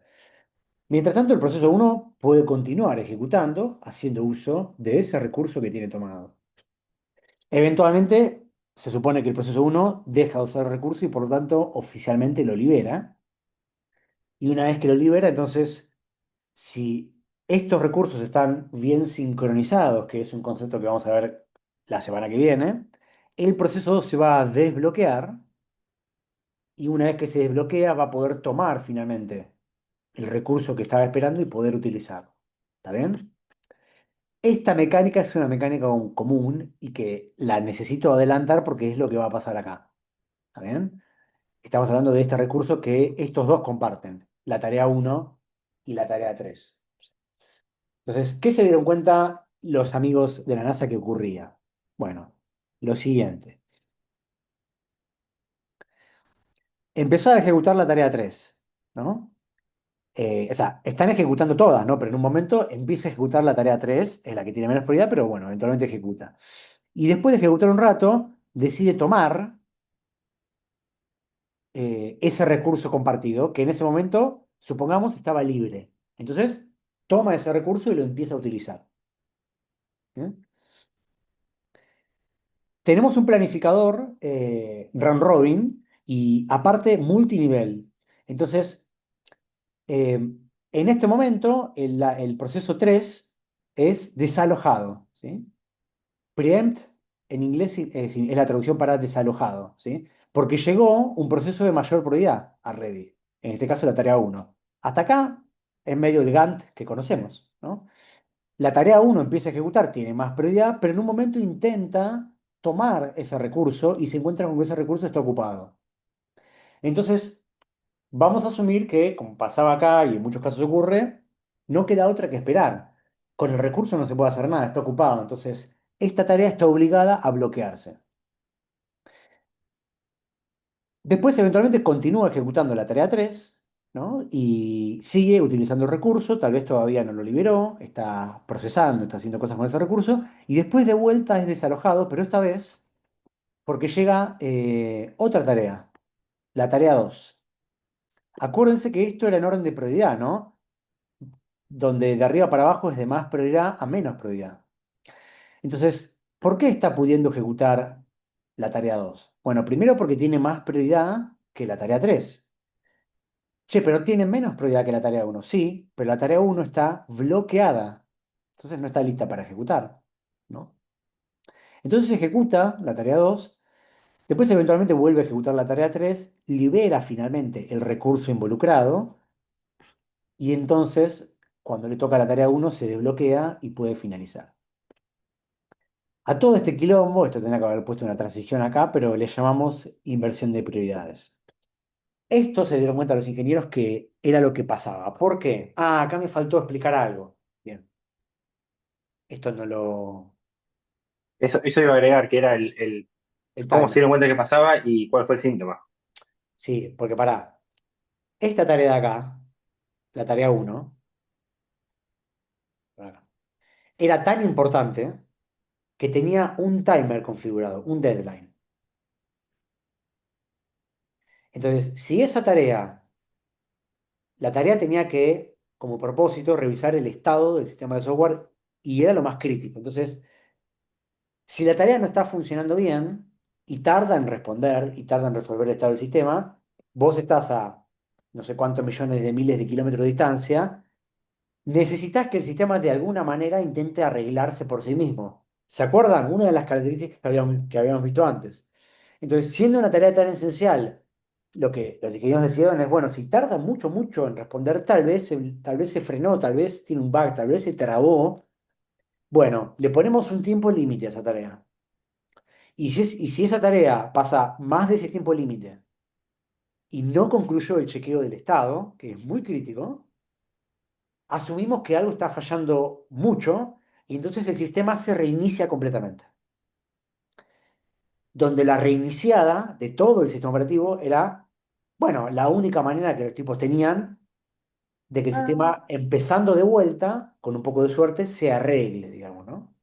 Mientras tanto, el proceso uno puede continuar ejecutando, haciendo uso de ese recurso que tiene tomado. Eventualmente, se supone que el proceso uno deja de usar el recurso y por lo tanto oficialmente lo libera. Y una vez que lo libera, entonces, si estos recursos están bien sincronizados, que es un concepto que vamos a ver la semana que viene, el proceso 2 se va a desbloquear y una vez que se desbloquea va a poder tomar finalmente el recurso que estaba esperando y poder utilizarlo. ¿Está bien? Esta mecánica es una mecánica común y que la necesito adelantar porque es lo que va a pasar acá. ¿Está bien? Estamos hablando de este recurso que estos dos comparten, la tarea uno y la tarea 3. Entonces, ¿qué se dieron cuenta los amigos de la NASA que ocurría? Bueno, lo siguiente. Empezó a ejecutar la tarea 3, ¿no? O sea, están ejecutando todas, ¿no? Pero en un momento empieza a ejecutar la tarea 3, es la que tiene menos prioridad, pero bueno, eventualmente ejecuta. Y después de ejecutar un rato, decide tomar ese recurso compartido, que en ese momento, supongamos, estaba libre. Entonces, toma ese recurso y lo empieza a utilizar. ¿Bien? Tenemos un planificador round robin y aparte multinivel. Entonces, eh, en este momento, el proceso 3 es desalojado, ¿sí? Preempt en inglés es la traducción para desalojado, ¿sí? Porque llegó un proceso de mayor prioridad a Ready, en este caso la tarea uno. Hasta acá es medio el Gantt que conocemos, ¿no? La tarea uno empieza a ejecutar, tiene más prioridad, pero en un momento intenta tomar ese recurso y se encuentra con que ese recurso está ocupado. Entonces, vamos a asumir que, como pasaba acá y en muchos casos ocurre, no queda otra que esperar. Con el recurso no se puede hacer nada, está ocupado. Entonces, esta tarea está obligada a bloquearse. Después, eventualmente, continúa ejecutando la tarea 3, ¿no? Y sigue utilizando el recurso, tal vez todavía no lo liberó, está procesando, está haciendo cosas con ese recurso, y después de vuelta es desalojado, pero esta vez porque llega otra tarea, la tarea 2. Acuérdense que esto era en orden de prioridad, ¿no? Donde de arriba para abajo es de más prioridad a menos prioridad. Entonces, ¿por qué está pudiendo ejecutar la tarea 2? Bueno, primero porque tiene más prioridad que la tarea 3. Che, pero tiene menos prioridad que la tarea uno. Sí, pero la tarea uno está bloqueada. Entonces no está lista para ejecutar, ¿no? Entonces ejecuta la tarea 2. Después eventualmente vuelve a ejecutar la tarea 3, libera finalmente el recurso involucrado y entonces cuando le toca la tarea uno se desbloquea y puede finalizar. A todo este quilombo, esto tendría que haber puesto una transición acá, pero le llamamos inversión de prioridades. Esto se dieron cuenta los ingenieros que era lo que pasaba. ¿Por qué? Ah, acá me faltó explicar algo. Bien, esto no lo... Eso iba a agregar, que era El cómo se timer. dieron cuenta que pasaba y cuál fue el síntoma. Sí, porque pará, esta tarea de acá, la tarea uno era tan importante que tenía un timer configurado, un deadline. Entonces, si esa tarea, la tarea tenía que, como propósito, revisar el estado del sistema de software y era lo más crítico. Entonces, si la tarea no está funcionando bien y tarda en responder y tarda en resolver el estado del sistema, vos estás a no sé cuántos millones de miles de kilómetros de distancia, necesitas que el sistema de alguna manera intente arreglarse por sí mismo. ¿Se acuerdan? Una de las características que habíamos visto antes. Entonces, siendo una tarea tan esencial, lo que los ingenieros decidieron es, bueno, si tarda mucho, mucho en responder, tal vez se frenó, tal vez tiene un bug, tal vez se trabó. Bueno, le ponemos un tiempo límite a esa tarea. Y si esa tarea pasa más de ese tiempo límite y no concluyó el chequeo del estado, que es muy crítico, asumimos que algo está fallando mucho y entonces el sistema se reinicia completamente. Donde la reiniciada de todo el sistema operativo era, bueno, la única manera que los tipos tenían de que el sistema, empezando de vuelta, con un poco de suerte, se arregle, digamos, ¿no?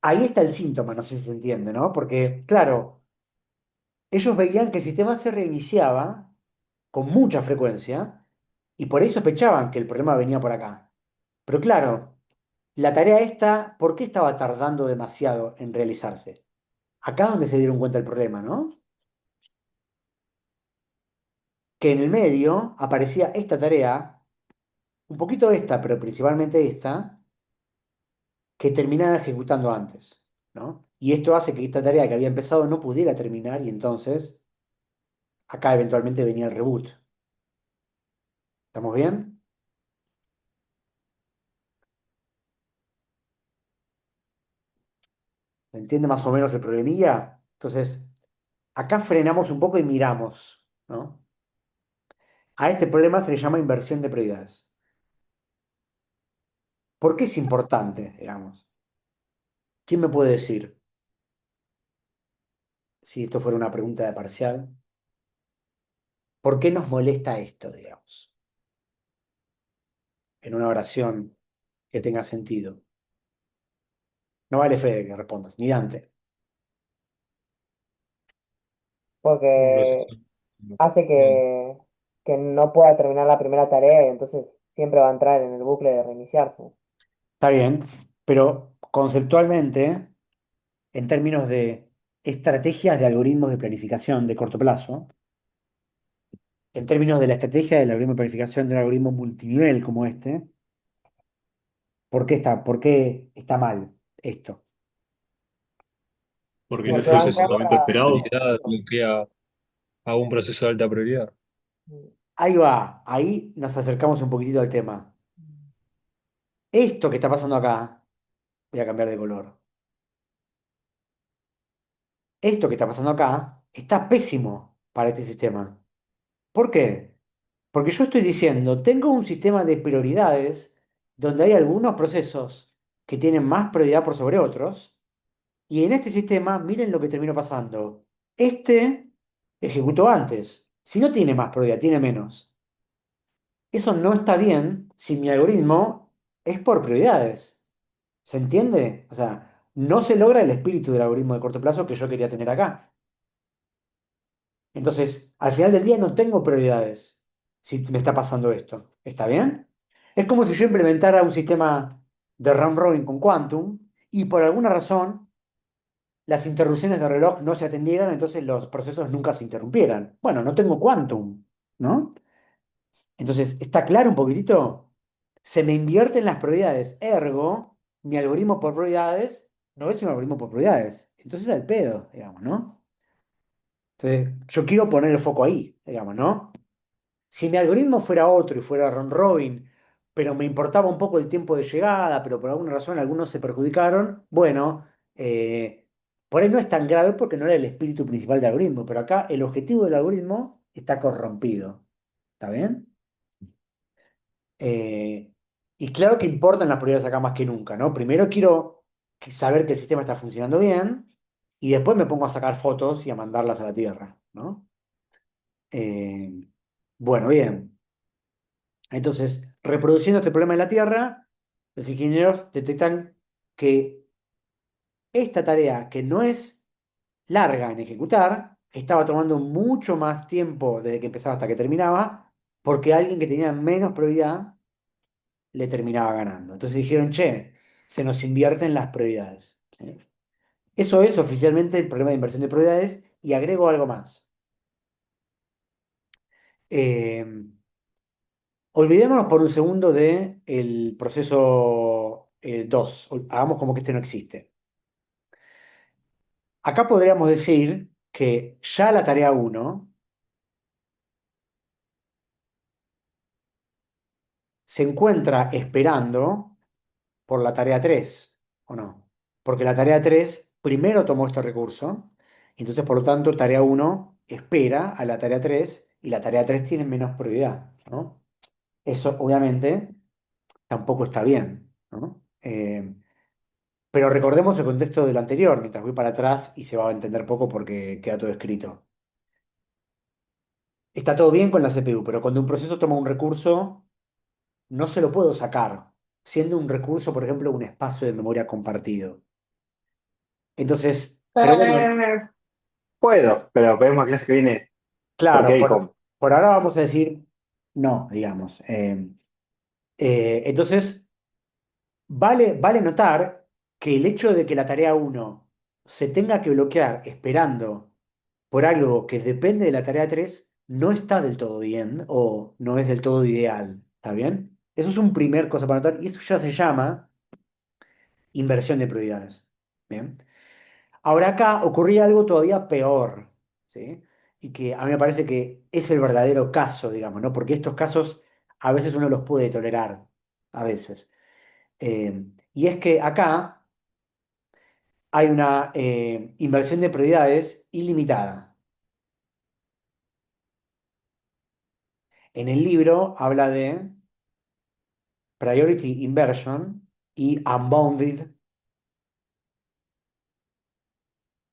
Ahí está el síntoma, no sé si se entiende, ¿no? Porque, claro, ellos veían que el sistema se reiniciaba con mucha frecuencia y por ahí sospechaban que el problema venía por acá. Pero claro, la tarea esta, ¿por qué estaba tardando demasiado en realizarse? Acá es donde se dieron cuenta del problema, ¿no? Que en el medio aparecía esta tarea, un poquito esta, pero principalmente esta, que terminaba ejecutando antes, ¿no? Y esto hace que esta tarea que había empezado no pudiera terminar y entonces acá eventualmente venía el reboot. ¿Estamos bien? ¿Se entiende más o menos el problemilla? Entonces, acá frenamos un poco y miramos, ¿no? A este problema se le llama inversión de prioridades. ¿Por qué es importante, digamos? ¿Quién me puede decir, si esto fuera una pregunta de parcial, por qué nos molesta esto, digamos, en una oración que tenga sentido? No vale Fede que respondas, ni Dante. Un Porque proceso. hace Bien. que no pueda terminar la primera tarea y entonces siempre va a entrar en el bucle de reiniciarse. Está bien, pero conceptualmente, en términos de estrategias de algoritmos de planificación de corto plazo, en términos de la estrategia del algoritmo de planificación de un algoritmo multinivel como este, por qué está mal esto? Porque en Porque ese va en procesamiento contra. esperado bloquea a un proceso de alta prioridad. Ahí va, ahí nos acercamos un poquitito al tema. Esto que está pasando acá, voy a cambiar de color. Esto que está pasando acá está pésimo para este sistema. ¿Por qué? Porque yo estoy diciendo, tengo un sistema de prioridades donde hay algunos procesos que tienen más prioridad por sobre otros, y en este sistema, miren lo que terminó pasando. Este ejecutó antes. Si no tiene más prioridad, tiene menos. Eso no está bien si mi algoritmo es por prioridades. ¿Se entiende? O sea, no se logra el espíritu del algoritmo de corto plazo que yo quería tener acá. Entonces, al final del día no tengo prioridades si me está pasando esto. ¿Está bien? Es como si yo implementara un sistema de round robin con Quantum y por alguna razón las interrupciones de reloj no se atendieran, entonces los procesos nunca se interrumpieran. Bueno, no tengo Quantum, ¿no? Entonces, ¿está claro un poquitito? Se me invierten las prioridades. Ergo, mi algoritmo por prioridades no es un algoritmo por prioridades. Entonces, al pedo, digamos, ¿no? Entonces, yo quiero poner el foco ahí, digamos, ¿no? Si mi algoritmo fuera otro y fuera round robin, pero me importaba un poco el tiempo de llegada, pero por alguna razón algunos se perjudicaron, bueno, por ahí no es tan grave porque no era el espíritu principal del algoritmo, pero acá el objetivo del algoritmo está corrompido. ¿Está bien? Eh, y claro que importan las prioridades acá más que nunca, ¿no? Primero quiero saber que el sistema está funcionando bien y después me pongo a sacar fotos y a mandarlas a la Tierra, ¿no? Eh, bueno, bien. Entonces, reproduciendo este problema en la Tierra, los ingenieros detectan que esta tarea, que no es larga en ejecutar, estaba tomando mucho más tiempo desde que empezaba hasta que terminaba, porque alguien que tenía menos prioridad le terminaba ganando. Entonces dijeron, che, se nos invierten las prioridades. ¿Sí? Eso es oficialmente el problema de inversión de prioridades y agrego algo más. Eh, Olvidémonos por un segundo del proceso 2. Hagamos como que este no existe. Acá podríamos decir que ya la tarea uno se encuentra esperando por la tarea 3, ¿o no? Porque la tarea 3 primero tomó este recurso, y entonces por lo tanto tarea uno espera a la tarea 3 y la tarea 3 tiene menos prioridad, ¿no? Eso obviamente tampoco está bien, ¿no? Pero recordemos el contexto del anterior, mientras voy para atrás y se va a entender poco porque queda todo escrito. Está todo bien con la CPU, pero cuando un proceso toma un recurso, no se lo puedo sacar, siendo un recurso, por ejemplo, un espacio de memoria compartido. Entonces, pero bueno, Eh, Puedo, pero veremos la clase que viene por claro, qué y cómo. por ahora vamos a decir no, digamos. Entonces, vale notar que el hecho de que la tarea uno se tenga que bloquear esperando por algo que depende de la tarea 3 no está del todo bien o no es del todo ideal. ¿Está bien? Eso es un primer cosa para notar y eso ya se llama inversión de prioridades. Bien. Ahora acá ocurría algo todavía peor, ¿sí? Y que a mí me parece que es el verdadero caso, digamos, ¿no? Porque estos casos a veces uno los puede tolerar, a veces. Y es que acá hay una inversión de prioridades ilimitada. En el libro habla de priority inversion y unbounded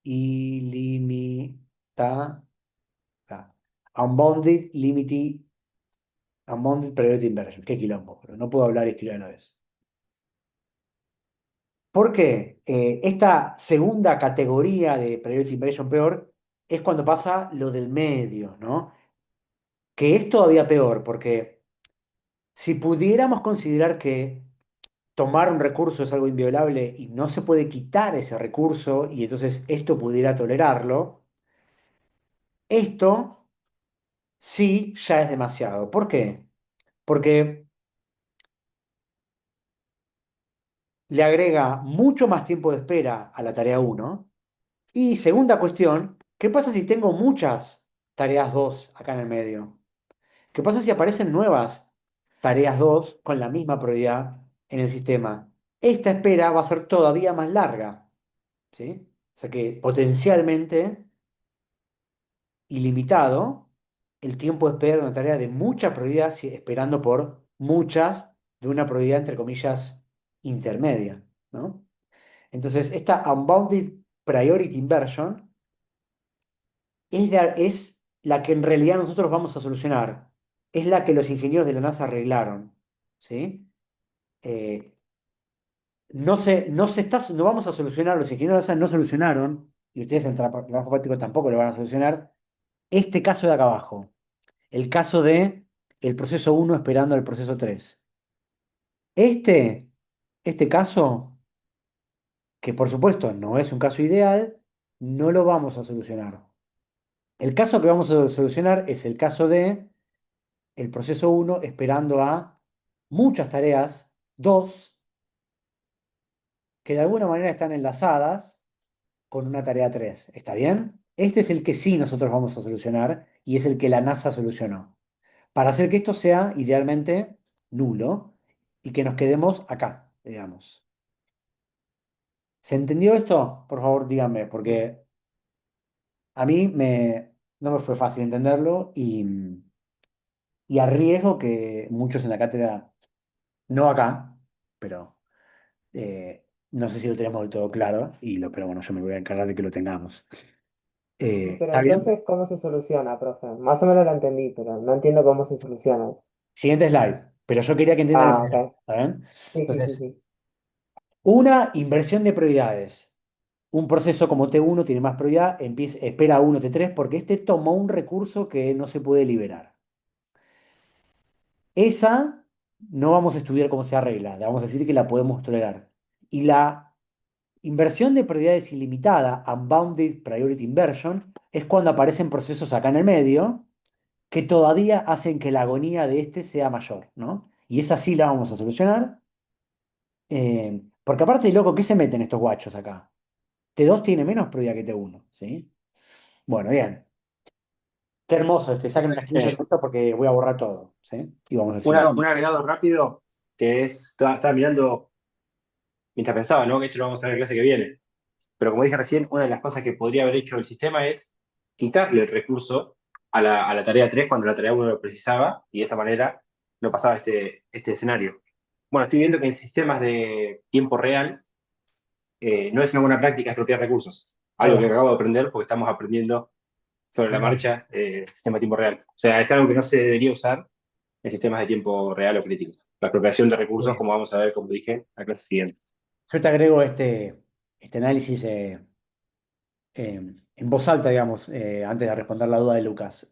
ilimitada. Unbounded limited, unbounded priority inversion. Qué quilombo, pero no puedo hablar y escribir a la vez. ¿Por qué? Esta segunda categoría de priority inversion peor es cuando pasa lo del medio, ¿no? Que es todavía peor, porque si pudiéramos considerar que tomar un recurso es algo inviolable y no se puede quitar ese recurso y entonces esto pudiera tolerarlo, esto sí ya es demasiado. ¿Por qué? Porque le agrega mucho más tiempo de espera a la tarea uno. Y segunda cuestión, ¿qué pasa si tengo muchas tareas 2 acá en el medio? ¿Qué pasa si aparecen nuevas tareas 2 con la misma prioridad en el sistema? Esta espera va a ser todavía más larga, ¿sí? O sea que potencialmente ilimitado el tiempo de espera de una tarea de mucha prioridad esperando por muchas de una prioridad entre comillas intermedia, ¿no? Entonces, esta unbounded priority inversion es la que en realidad nosotros vamos a solucionar. Es la que los ingenieros de la NASA arreglaron, ¿sí? Eh, no vamos a solucionar, los ingenieros de la NASA no solucionaron, y ustedes en el trabajo práctico tampoco lo van a solucionar, este caso de acá abajo, el caso de el proceso uno esperando al proceso 3. Este, este caso, que por supuesto no es un caso ideal, no lo vamos a solucionar. El caso que vamos a solucionar es el caso de el proceso uno esperando a muchas tareas, 2 que de alguna manera están enlazadas con una tarea 3. ¿Está bien? Este es el que sí nosotros vamos a solucionar y es el que la NASA solucionó. Para hacer que esto sea idealmente nulo y que nos quedemos acá, digamos. ¿Se entendió esto? Por favor, díganme, porque a mí no me fue fácil entenderlo y arriesgo que muchos en la cátedra, no acá, pero no sé si lo tenemos del todo claro, pero bueno, yo me voy a encargar de que lo tengamos. Pero ¿Está bien? entonces, ¿cómo se soluciona, profe? Más o menos lo entendí, pero no entiendo cómo se soluciona. Siguiente slide, pero yo quería que entiendan lo Ah, primero, ok. ¿está bien? Sí, sí, sí, Entonces, sí. una inversión de prioridades. Un proceso como T1 tiene más prioridad, espera a uno T3 porque este tomó un recurso que no se puede liberar. Esa no vamos a estudiar cómo se arregla, le vamos a decir que la podemos tolerar. Y la inversión de prioridades ilimitada, Unbounded Priority Inversion, es cuando aparecen procesos acá en el medio que todavía hacen que la agonía de este sea mayor, ¿no? Y esa sí la vamos a solucionar. Porque aparte, loco, ¿qué se meten estos guachos acá? T2 tiene menos prioridad que T1, ¿sí? Bueno, bien. Qué hermoso este. Saquen una screenshot Eh, de esto porque voy a borrar todo, ¿sí? Y vamos al siguiente. un agregado rápido que estaba mirando mientras pensaba, ¿no? Que esto lo vamos a ver en la clase que viene. Pero como dije recién, una de las cosas que podría haber hecho el sistema es quitarle el recurso a la tarea 3 cuando la tarea uno lo precisaba y de esa manera no pasaba este escenario. Bueno, estoy viendo que en sistemas de tiempo real no es una buena práctica expropiar recursos. Ahí Algo que va. acabo de aprender porque estamos aprendiendo sobre Ahí la va. marcha sistema de tiempo real. O sea, es algo que no se debería usar en sistemas de tiempo real o críticos. La expropiación de recursos, como vamos a ver, como dije, en la clase siguiente. Yo te agrego este análisis en voz alta, digamos, antes de responder la duda de Lucas.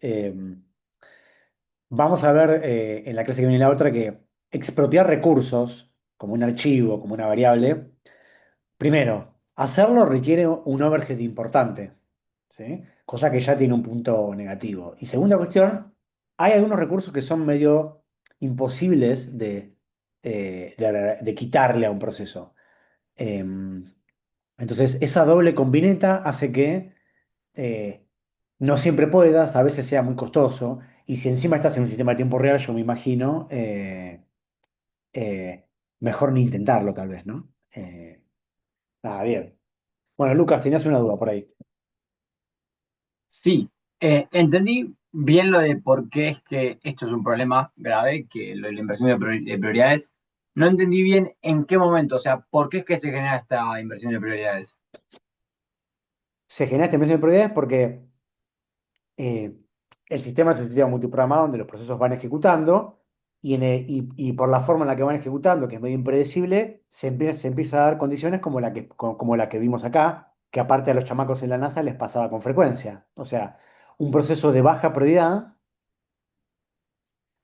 Vamos a ver en la clase que viene la otra que expropiar recursos, como un archivo, como una variable, primero, hacerlo requiere un overhead importante, ¿sí? Cosa que ya tiene un punto negativo. Y segunda cuestión, hay algunos recursos que son medio imposibles de quitarle a un proceso. Entonces, esa doble combineta hace que eh, no siempre puedas, a veces sea muy costoso, y si encima estás en un sistema de tiempo real, yo me imagino, eh, mejor ni intentarlo tal vez, ¿no? Nada, bien. Bueno, Lucas, tenías una duda por ahí. Sí, entendí bien lo de por qué es que esto es un problema grave, que lo de la inversión de prioridades. No entendí bien en qué momento, o sea, por qué es que se genera esta inversión de prioridades. Se genera esta inversión de prioridades porque eh, el sistema es un sistema multiprogramado donde los procesos van ejecutando y por la forma en la que van ejecutando, que es medio impredecible, se empieza a dar condiciones como la que vimos acá, que aparte a los chamacos en la NASA les pasaba con frecuencia. O sea, un proceso de baja prioridad,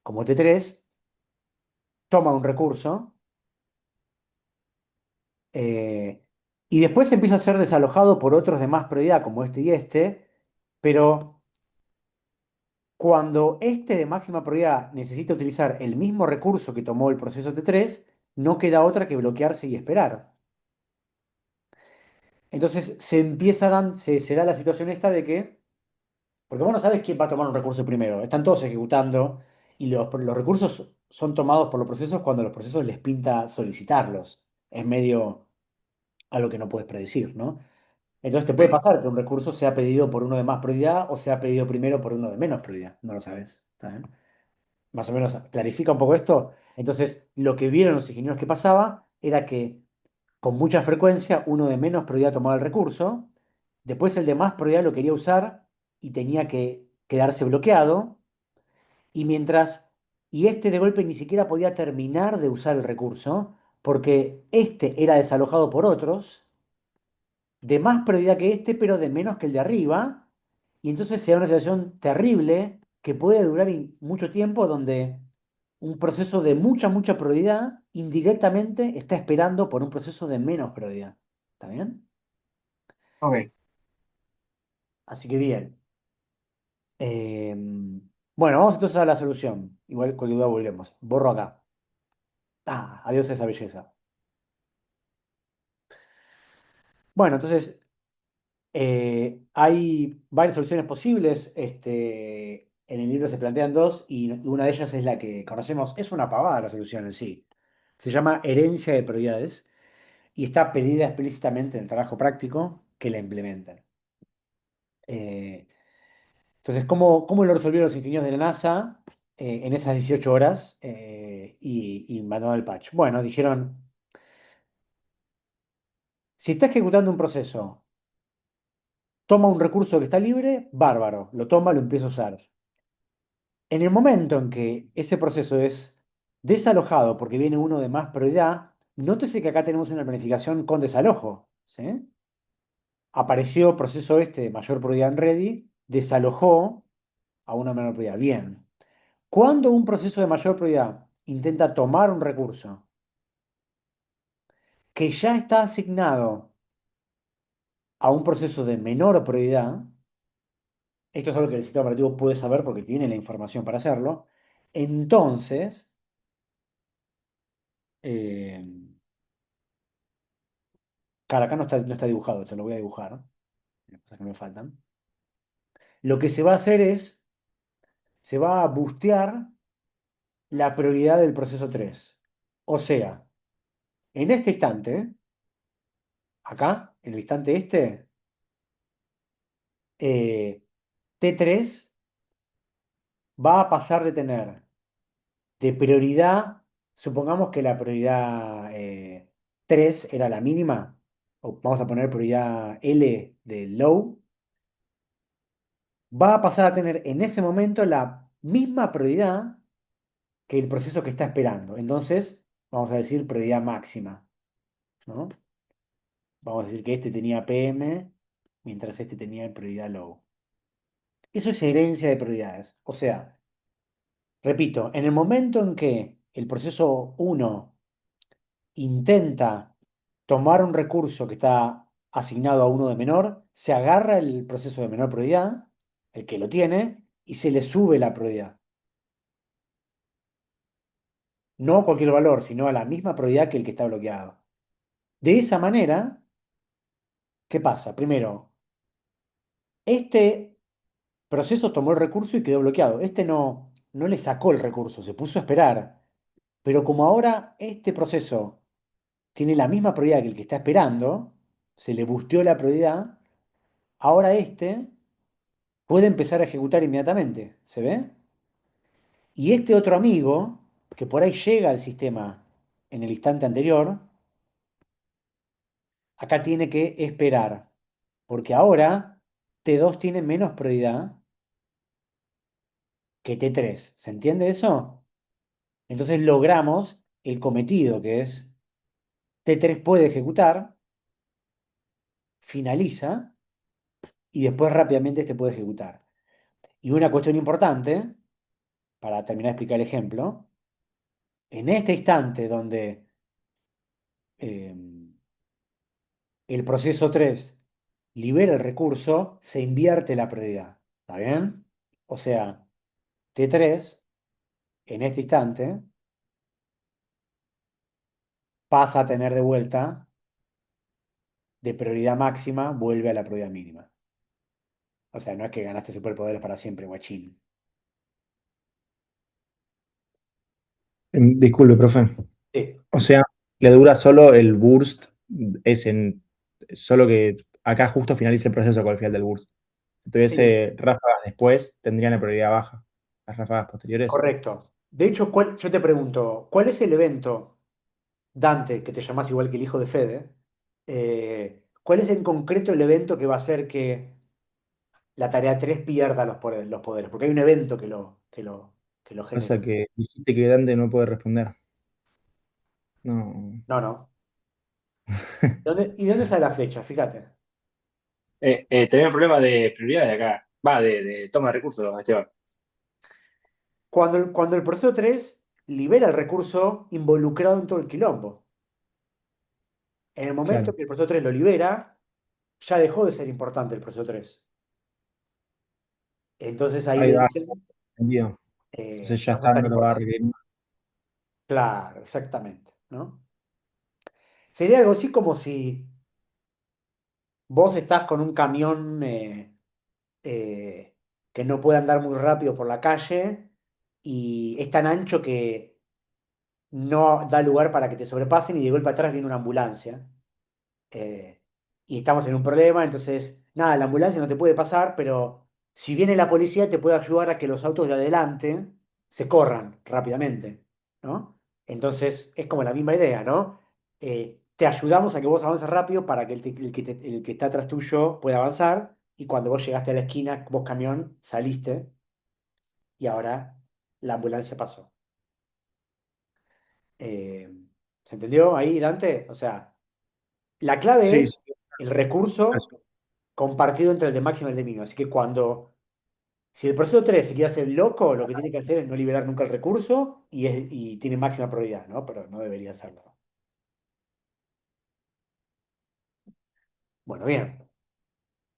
como T3, toma un recurso Eh, y después empieza a ser desalojado por otros de más prioridad, como este y este, pero cuando este de máxima prioridad necesita utilizar el mismo recurso que tomó el proceso T3, no queda otra que bloquearse y esperar. Entonces se da la situación esta de que, porque vos no sabes quién va a tomar un recurso primero, están todos ejecutando y los recursos son tomados por los procesos cuando a los procesos les pinta solicitarlos. Es medio algo que no puedes predecir, ¿no? Entonces te puede Sí. pasar que un recurso sea pedido por uno de más prioridad o sea pedido primero por uno de menos prioridad. No lo sabes. ¿Está bien? Más o menos clarifica un poco esto. Entonces, lo que vieron los ingenieros que pasaba era que con mucha frecuencia uno de menos prioridad tomaba el recurso, después el de más prioridad lo quería usar y tenía que quedarse bloqueado, y y este de golpe ni siquiera podía terminar de usar el recurso, porque este era desalojado por otros de más prioridad que este, pero de menos que el de arriba. Y entonces se da una situación terrible que puede durar mucho tiempo, donde un proceso de mucha prioridad indirectamente está esperando por un proceso de menos prioridad. ¿Está bien? Ok. Así que bien. Bueno, vamos entonces a la solución. Igual cualquier duda volvemos. Borro acá. Ah, adiós a esa belleza. Bueno, entonces hay varias soluciones posibles. En el libro se plantean dos y una de ellas es la que conocemos. Es una pavada la solución en sí. Se llama herencia de prioridades y está pedida explícitamente en el trabajo práctico que la implementen. Eh, entonces, ¿cómo lo resolvieron los ingenieros de la NASA en esas 18 horas y mandaron el patch? Bueno, dijeron, si está ejecutando un proceso, toma un recurso que está libre, bárbaro, lo toma, lo empieza a usar. En el momento en que ese proceso es desalojado porque viene uno de más prioridad, nótese que acá tenemos una planificación con desalojo, ¿sí? Apareció proceso este de mayor prioridad en ready, desalojó a una menor prioridad. Bien. Cuando un proceso de mayor prioridad intenta tomar un recurso que ya está asignado a un proceso de menor prioridad, esto es algo que el sistema operativo puede saber porque tiene la información para hacerlo, entonces, eh, claro, acá no está dibujado, esto lo voy a dibujar, las cosas que me faltan. Lo que se va a hacer es, se va a bustear la prioridad del proceso 3. O sea, en este instante, acá, en el instante este, T3 va a pasar de tener de prioridad, supongamos que la prioridad 3 era la mínima, o vamos a poner prioridad L de low, va a pasar a tener en ese momento la misma prioridad que el proceso que está esperando. Entonces, vamos a decir prioridad máxima, ¿no? Vamos a decir que este tenía PM, mientras este tenía prioridad low. Eso es herencia de prioridades. O sea, repito, en el momento en que el proceso uno intenta tomar un recurso que está asignado a uno de menor, se agarra el proceso de menor prioridad, el que lo tiene, y se le sube la prioridad. No a cualquier valor, sino a la misma prioridad que el que está bloqueado. De esa manera, ¿qué pasa? Primero, este proceso tomó el recurso y quedó bloqueado. Este no le sacó el recurso, se puso a esperar. Pero como ahora este proceso tiene la misma prioridad que el que está esperando, se le busteó la prioridad, ahora este puede empezar a ejecutar inmediatamente. ¿Se ve? Y este otro amigo, que por ahí llega al sistema en el instante anterior, acá tiene que esperar. Porque ahora T2 tiene menos prioridad que T3. ¿Se entiende eso? Entonces logramos el cometido, que es T3 puede ejecutar, finaliza y después rápidamente este puede ejecutar. Y una cuestión importante, para terminar de explicar el ejemplo, en este instante donde eh, el proceso 3 libera el recurso, se invierte la prioridad. ¿Está bien? O sea, T3 en este instante pasa a tener de vuelta de prioridad máxima, vuelve a la prioridad mínima. O sea, no es que ganaste superpoderes para siempre, guachín. Disculpe, profe. Sí, O sea, le dura solo el burst, es en, solo que acá justo finaliza el proceso con el final del burst. Si sí, tuviese ráfagas después, tendrían la prioridad baja. Las ráfagas posteriores. correcto. De hecho, yo te pregunto, ¿cuál es el evento, Dante, que te llamás igual que el hijo de Fede? ¿Cuál es en concreto el evento que va a hacer que la tarea 3 pierda los poderes? Porque hay un evento que lo genera. Pasa que dijiste que Dante no puede responder. No. No, no. ¿Y dónde sale la flecha? Fíjate. Tenemos problemas de prioridades acá. Va, de toma de recursos, Esteban. Cuando el proceso 3 libera el recurso involucrado en todo el quilombo. En el momento Claro. que el proceso 3 lo libera, ya dejó de ser importante el proceso 3. Entonces ahí Ahí le va, dicen, entendido. Entonces ya ya no es está, tan no lo va a importante. requerir. Claro, exactamente, ¿no? Sería algo así como si vos estás con un camión eh, que no puede andar muy rápido por la calle y es tan ancho que no da lugar para que te sobrepasen y de golpe atrás viene una ambulancia. eh, y estamos en un problema, entonces, nada, la ambulancia no te puede pasar, pero si viene la policía te puede ayudar a que los autos de adelante se corran rápidamente, ¿no? Entonces, es como la misma idea, ¿no? Te ayudamos a que vos avances rápido para que el que está atrás tuyo pueda avanzar, y cuando vos llegaste a la esquina, vos camión, saliste, y ahora la ambulancia pasó. Eh, ¿Se entendió ahí, Dante? O sea, la clave Sí, sí. es el recurso compartido entre el de máxima y el de mínimo. Así que si el proceso 3 se quiere hacer loco, lo que tiene que hacer es no liberar nunca el recurso y tiene máxima prioridad, ¿no? Pero no debería hacerlo. Bueno, bien.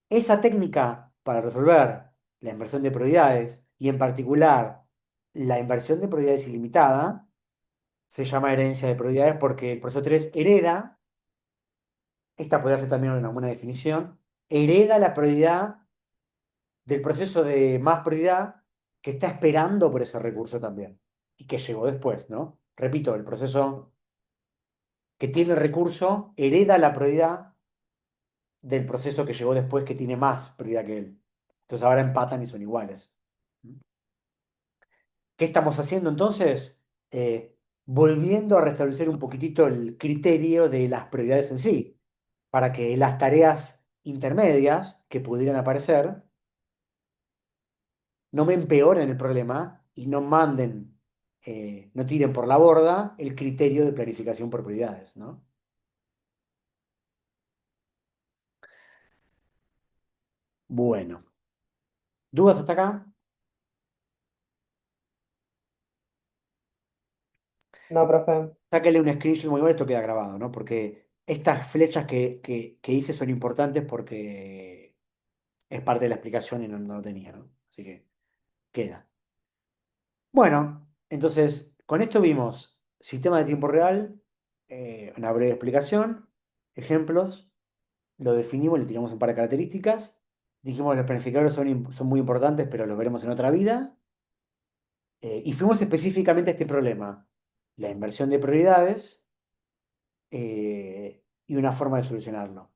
Esa técnica para resolver la inversión de prioridades y en particular la inversión de prioridades ilimitada se llama herencia de prioridades porque el proceso 3 hereda, esta podría ser también una buena definición, hereda la prioridad del proceso de más prioridad que está esperando por ese recurso también y que llegó después, ¿no? Repito, el proceso que tiene el recurso hereda la prioridad del proceso que llegó después que tiene más prioridad que él. Entonces ahora empatan y son iguales. ¿Qué estamos haciendo entonces? Volviendo a restablecer un poquitito el criterio de las prioridades en sí, para que las tareas intermedias que pudieran aparecer no me empeoren el problema y no no tiren por la borda el criterio de planificación por prioridades, ¿no? Bueno, ¿dudas hasta acá? No, profe. Sáquele un screenshot muy bueno, esto queda grabado, ¿no? Porque estas flechas que hice son importantes porque es parte de la explicación y no lo tenía, ¿no? Así que queda. Bueno, entonces, con esto vimos sistema de tiempo real, una breve explicación, ejemplos. Lo definimos, le tiramos un par de características. Dijimos que los planificadores son muy importantes, pero los veremos en otra vida. Y fuimos específicamente a este problema, la inversión de prioridades y una forma de solucionarlo.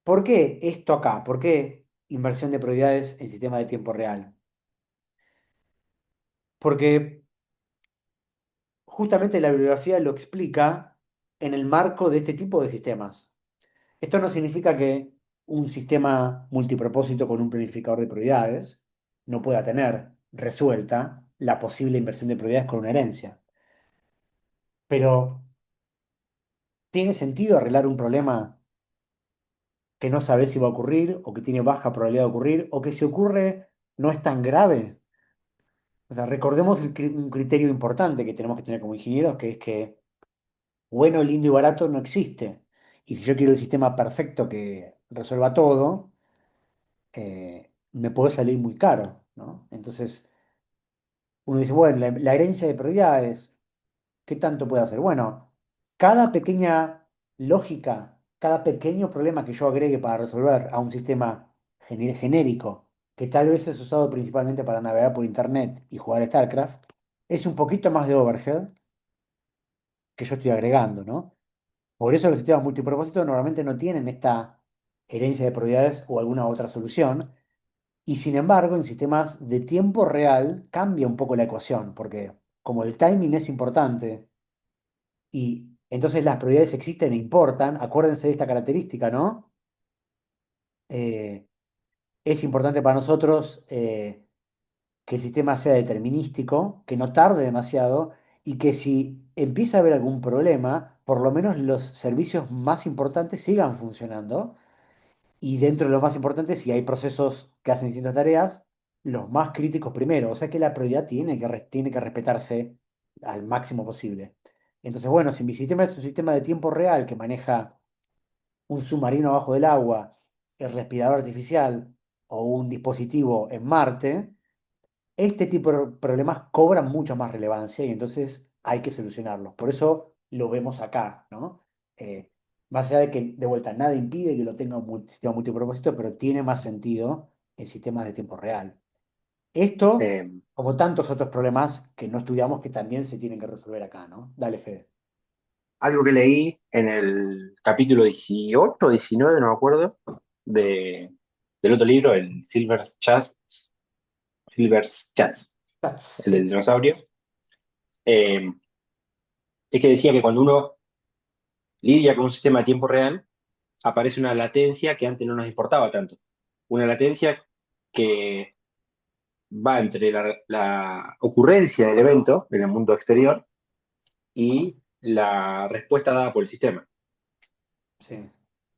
¿Por qué esto acá? ¿Por qué inversión de prioridades en sistema de tiempo real? Porque justamente la bibliografía lo explica en el marco de este tipo de sistemas. Esto no significa que un sistema multipropósito con un planificador de prioridades no pueda tener resuelta la posible inversión de prioridades con una herencia. Pero, ¿tiene sentido arreglar un problema que no sabes si va a ocurrir o que tiene baja probabilidad de ocurrir o que si ocurre no es tan grave? O sea, recordemos un criterio importante que tenemos que tener como ingenieros, que es que bueno, lindo y barato no existe. Y si yo quiero el sistema perfecto que resuelva todo, me puede salir muy caro, ¿no? Entonces, uno dice, bueno, la herencia de prioridades, ¿qué tanto puede hacer? Bueno, cada pequeña lógica, cada pequeño problema que yo agregue para resolver a un sistema genérico, que tal vez es usado principalmente para navegar por internet y jugar a StarCraft, es un poquito más de overhead que yo estoy agregando, ¿no? Por eso los sistemas multipropósito normalmente no tienen esta herencia de prioridades o alguna otra solución. Y sin embargo, en sistemas de tiempo real cambia un poco la ecuación, porque como el timing es importante y entonces las prioridades existen e importan, acuérdense de esta característica, ¿no? Eh, es importante para nosotros que el sistema sea determinístico, que no tarde demasiado y que si empieza a haber algún problema, por lo menos los servicios más importantes sigan funcionando. Y dentro de lo más importante, si hay procesos que hacen distintas tareas, los más críticos primero. O sea que la prioridad tiene que respetarse al máximo posible. Entonces, bueno, si mi sistema es un sistema de tiempo real que maneja un submarino abajo del agua, el respirador artificial o un dispositivo en Marte, este tipo de problemas cobran mucha más relevancia y entonces hay que solucionarlos. Por eso lo vemos acá, ¿no? Eh, Más allá de que, de vuelta, nada impide que lo tenga un sistema multipropósito, pero tiene más sentido en sistemas de tiempo real. Esto, Eh, como tantos otros problemas que no estudiamos, que también se tienen que resolver acá, ¿no? Dale, Fede. Algo que leí en el capítulo 18 o 19, no me acuerdo, del otro libro, el Silver's Chats, el del Sí, dinosaurio, eh, es que decía que cuando uno lidia con un sistema de tiempo real, aparece una latencia que antes no nos importaba tanto. Una latencia que va entre la ocurrencia del evento en el mundo exterior y la respuesta dada por el sistema. sí,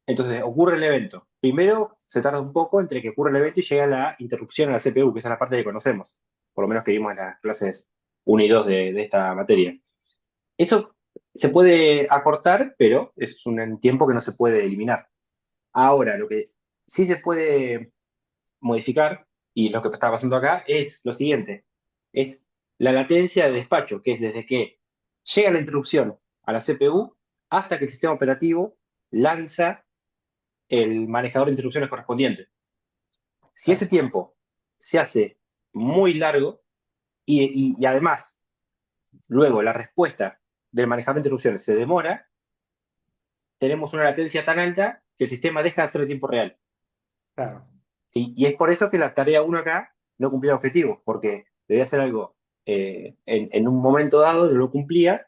Entonces, ocurre el evento. Primero, se tarda un poco entre que ocurre el evento y llega la interrupción a la CPU, que esa es la parte que conocemos, por lo menos que vimos en las clases 1 y 2 de esta materia. Eso se puede acortar, pero es un tiempo que no se puede eliminar. Ahora, lo que sí se puede modificar, y lo que está pasando acá, es lo siguiente, es la latencia de despacho, que es desde que llega la interrupción a la CPU hasta que el sistema operativo lanza el manejador de interrupciones correspondiente. Si ese claro, tiempo se hace muy largo y además luego la respuesta del manejador de interrupciones se demora, tenemos una latencia tan alta que el sistema deja de hacer el tiempo real. claro. Y es por eso que la tarea uno acá no cumplía el objetivo, porque debía hacer algo en un momento dado, no lo cumplía,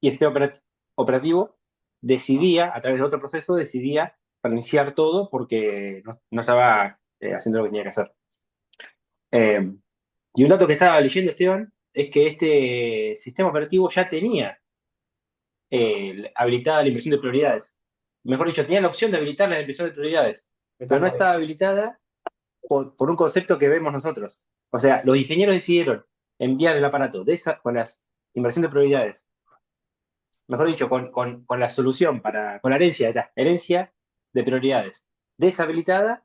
y el sistema operativo decidía, a través de otro proceso, decidía reiniciar todo porque no estaba haciendo lo que tenía que hacer. Eh, y un dato que estaba leyendo, Esteban, es que este sistema operativo ya tenía habilitada la inversión de prioridades. Mejor dicho, tenía la opción de habilitar la inversión de prioridades, Me pero estás no estaba jodiendo. habilitada por un concepto que vemos nosotros. O sea, los ingenieros decidieron enviar el aparato con las inversión de prioridades, mejor dicho, con la solución con la herencia de prioridades deshabilitada.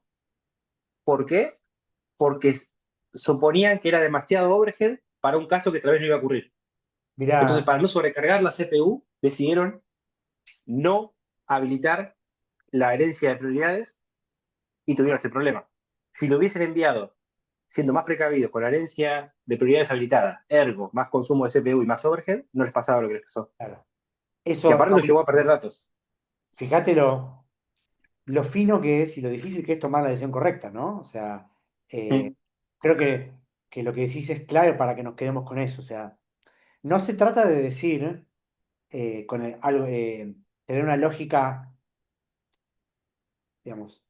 ¿Por qué? Porque suponían que era demasiado overhead para un caso que tal vez no iba a ocurrir. Entonces, Mirá, para no sobrecargar la CPU, decidieron no habilitar la herencia de prioridades y tuvieron este problema. Si lo hubiesen enviado siendo más precavidos con la herencia de prioridades habilitada, ergo, más consumo de CPU y más overhead, no les pasaba lo que les pasó. claro. Que Eso aparte está nos llevó a perder buenísimo. datos. Fíjate lo fino que es y lo difícil que es tomar la decisión correcta, ¿no? O sea, eh, Mm, creo que lo que decís es clave para que nos quedemos con eso. O sea, no se trata de decir, tener una lógica, digamos,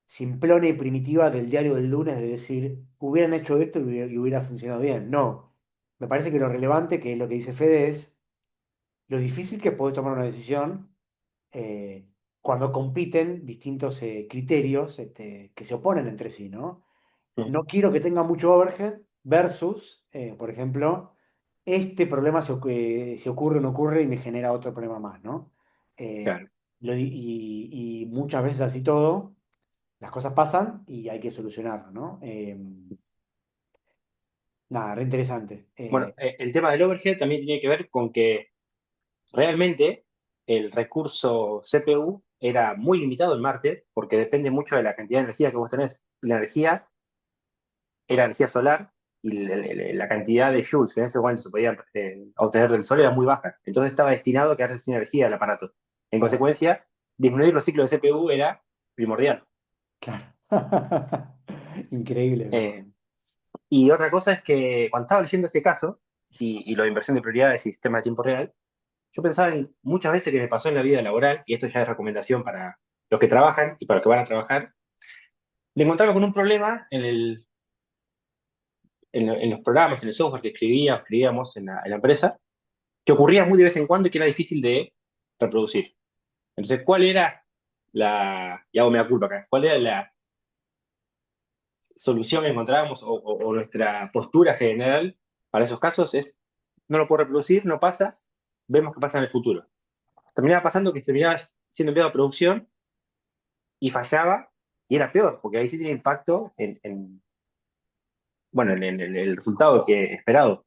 simplona y primitiva del diario del lunes de decir, hubieran hecho esto y hubiera funcionado bien. No, me parece que lo relevante, que es lo que dice Fede, es lo difícil que es poder tomar una decisión eh, cuando compiten distintos criterios que se oponen entre sí, ¿no? mm, No quiero que tenga mucho overhead versus, por ejemplo, este problema si ocurre o no ocurre y me genera otro problema más, ¿no? Eh, claro. y muchas veces así todo, las cosas pasan y hay que solucionarlo, ¿no? Nada, re interesante. Bueno, el tema del overhead también tiene que ver con que realmente el recurso CPU era muy limitado en Marte, porque depende mucho de la cantidad de energía que vos tenés. La energía era energía solar y la cantidad de joules que en ese momento se podía obtener del sol era muy baja. Entonces estaba destinado a quedarse sin energía el aparato. En Claro, consecuencia, disminuir los ciclos de CPU era primordial. claro. Increíble. Eh, y otra cosa es que cuando estaba leyendo este caso y lo de inversión de prioridades y sistema de tiempo real, yo pensaba en muchas veces que me pasó en la vida laboral, y esto ya es recomendación para los que trabajan y para los que van a trabajar, de encontrarme con un problema en los programas, en el software que escribíamos en la empresa, que ocurría muy de vez en cuando y que era difícil de reproducir. Entonces, ¿cuál era y hago mea culpa acá, cuál era la solución que encontrábamos o nuestra postura general para esos casos? Es, no lo puedo reproducir, no pasa, vemos qué pasa en el futuro. Terminaba pasando que terminaba siendo enviado a producción y fallaba, y era peor, porque ahí sí tiene impacto bueno, en el resultado que esperado.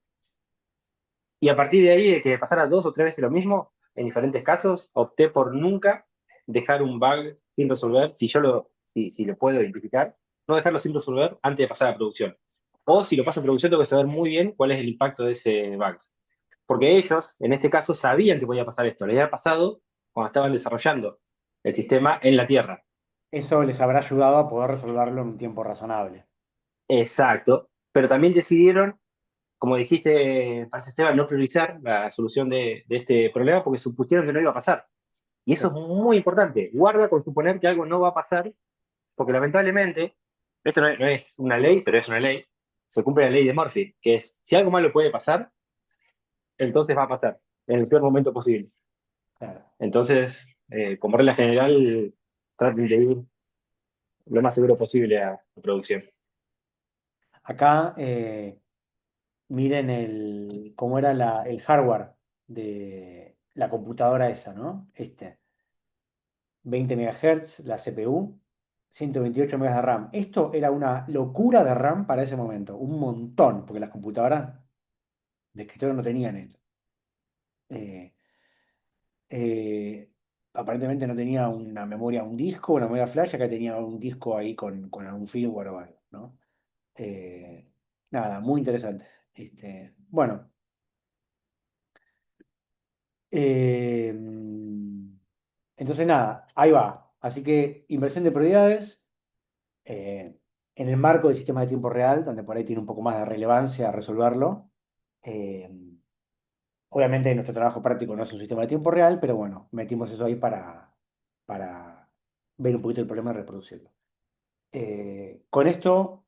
Y a partir de ahí, de que pasara 2 o 3 veces lo mismo, en diferentes casos, opté por nunca dejar un bug sin resolver, si lo puedo identificar, no dejarlo sin resolver antes de pasar a producción. O si lo paso a producción, tengo que saber muy bien cuál es el impacto de ese bug. Porque ellos, en este caso, sabían que podía pasar esto. Le había pasado cuando estaban desarrollando el sistema en la Tierra. Eso les habrá ayudado a poder resolverlo en un tiempo razonable. Exacto. Pero también decidieron, como dijiste, Francis Esteban, no priorizar la solución de este problema porque supusieron que no iba a pasar. Y eso es muy importante. Guarda con suponer que algo no va a pasar, porque lamentablemente, esto no es una ley, pero es una ley, se cumple la ley de Murphy, que es, si algo malo puede pasar, entonces va a pasar, en el peor momento posible. Claro. Entonces, como regla general, traten de ir lo más seguro posible a la producción. Acá miren cómo era el hardware de la computadora esa, ¿no? 20 MHz, la CPU, 128 megas de RAM. Esto era una locura de RAM para ese momento, un montón, porque las computadoras de escritorio no tenían esto. Eh, eh, Aparentemente no tenía una memoria, un disco, una memoria flash, acá tenía un disco ahí con algún firmware o algo, ¿no? Eh, Nada, muy interesante. Bueno, eh, entonces nada, ahí va. Así que inversión de prioridades eh, en el marco del sistema de tiempo real, donde por ahí tiene un poco más de relevancia resolverlo. Eh, Obviamente nuestro trabajo práctico no es un sistema de tiempo real, pero bueno, metimos eso ahí para ver un poquito el problema y reproducirlo. Con esto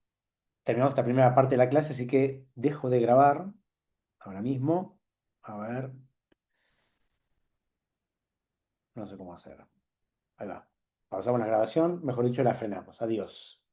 terminamos esta primera parte de la clase, así que dejo de grabar ahora mismo. A ver, no sé cómo hacer. Ahí va. Pausamos la grabación, mejor dicho, la frenamos. Adiós.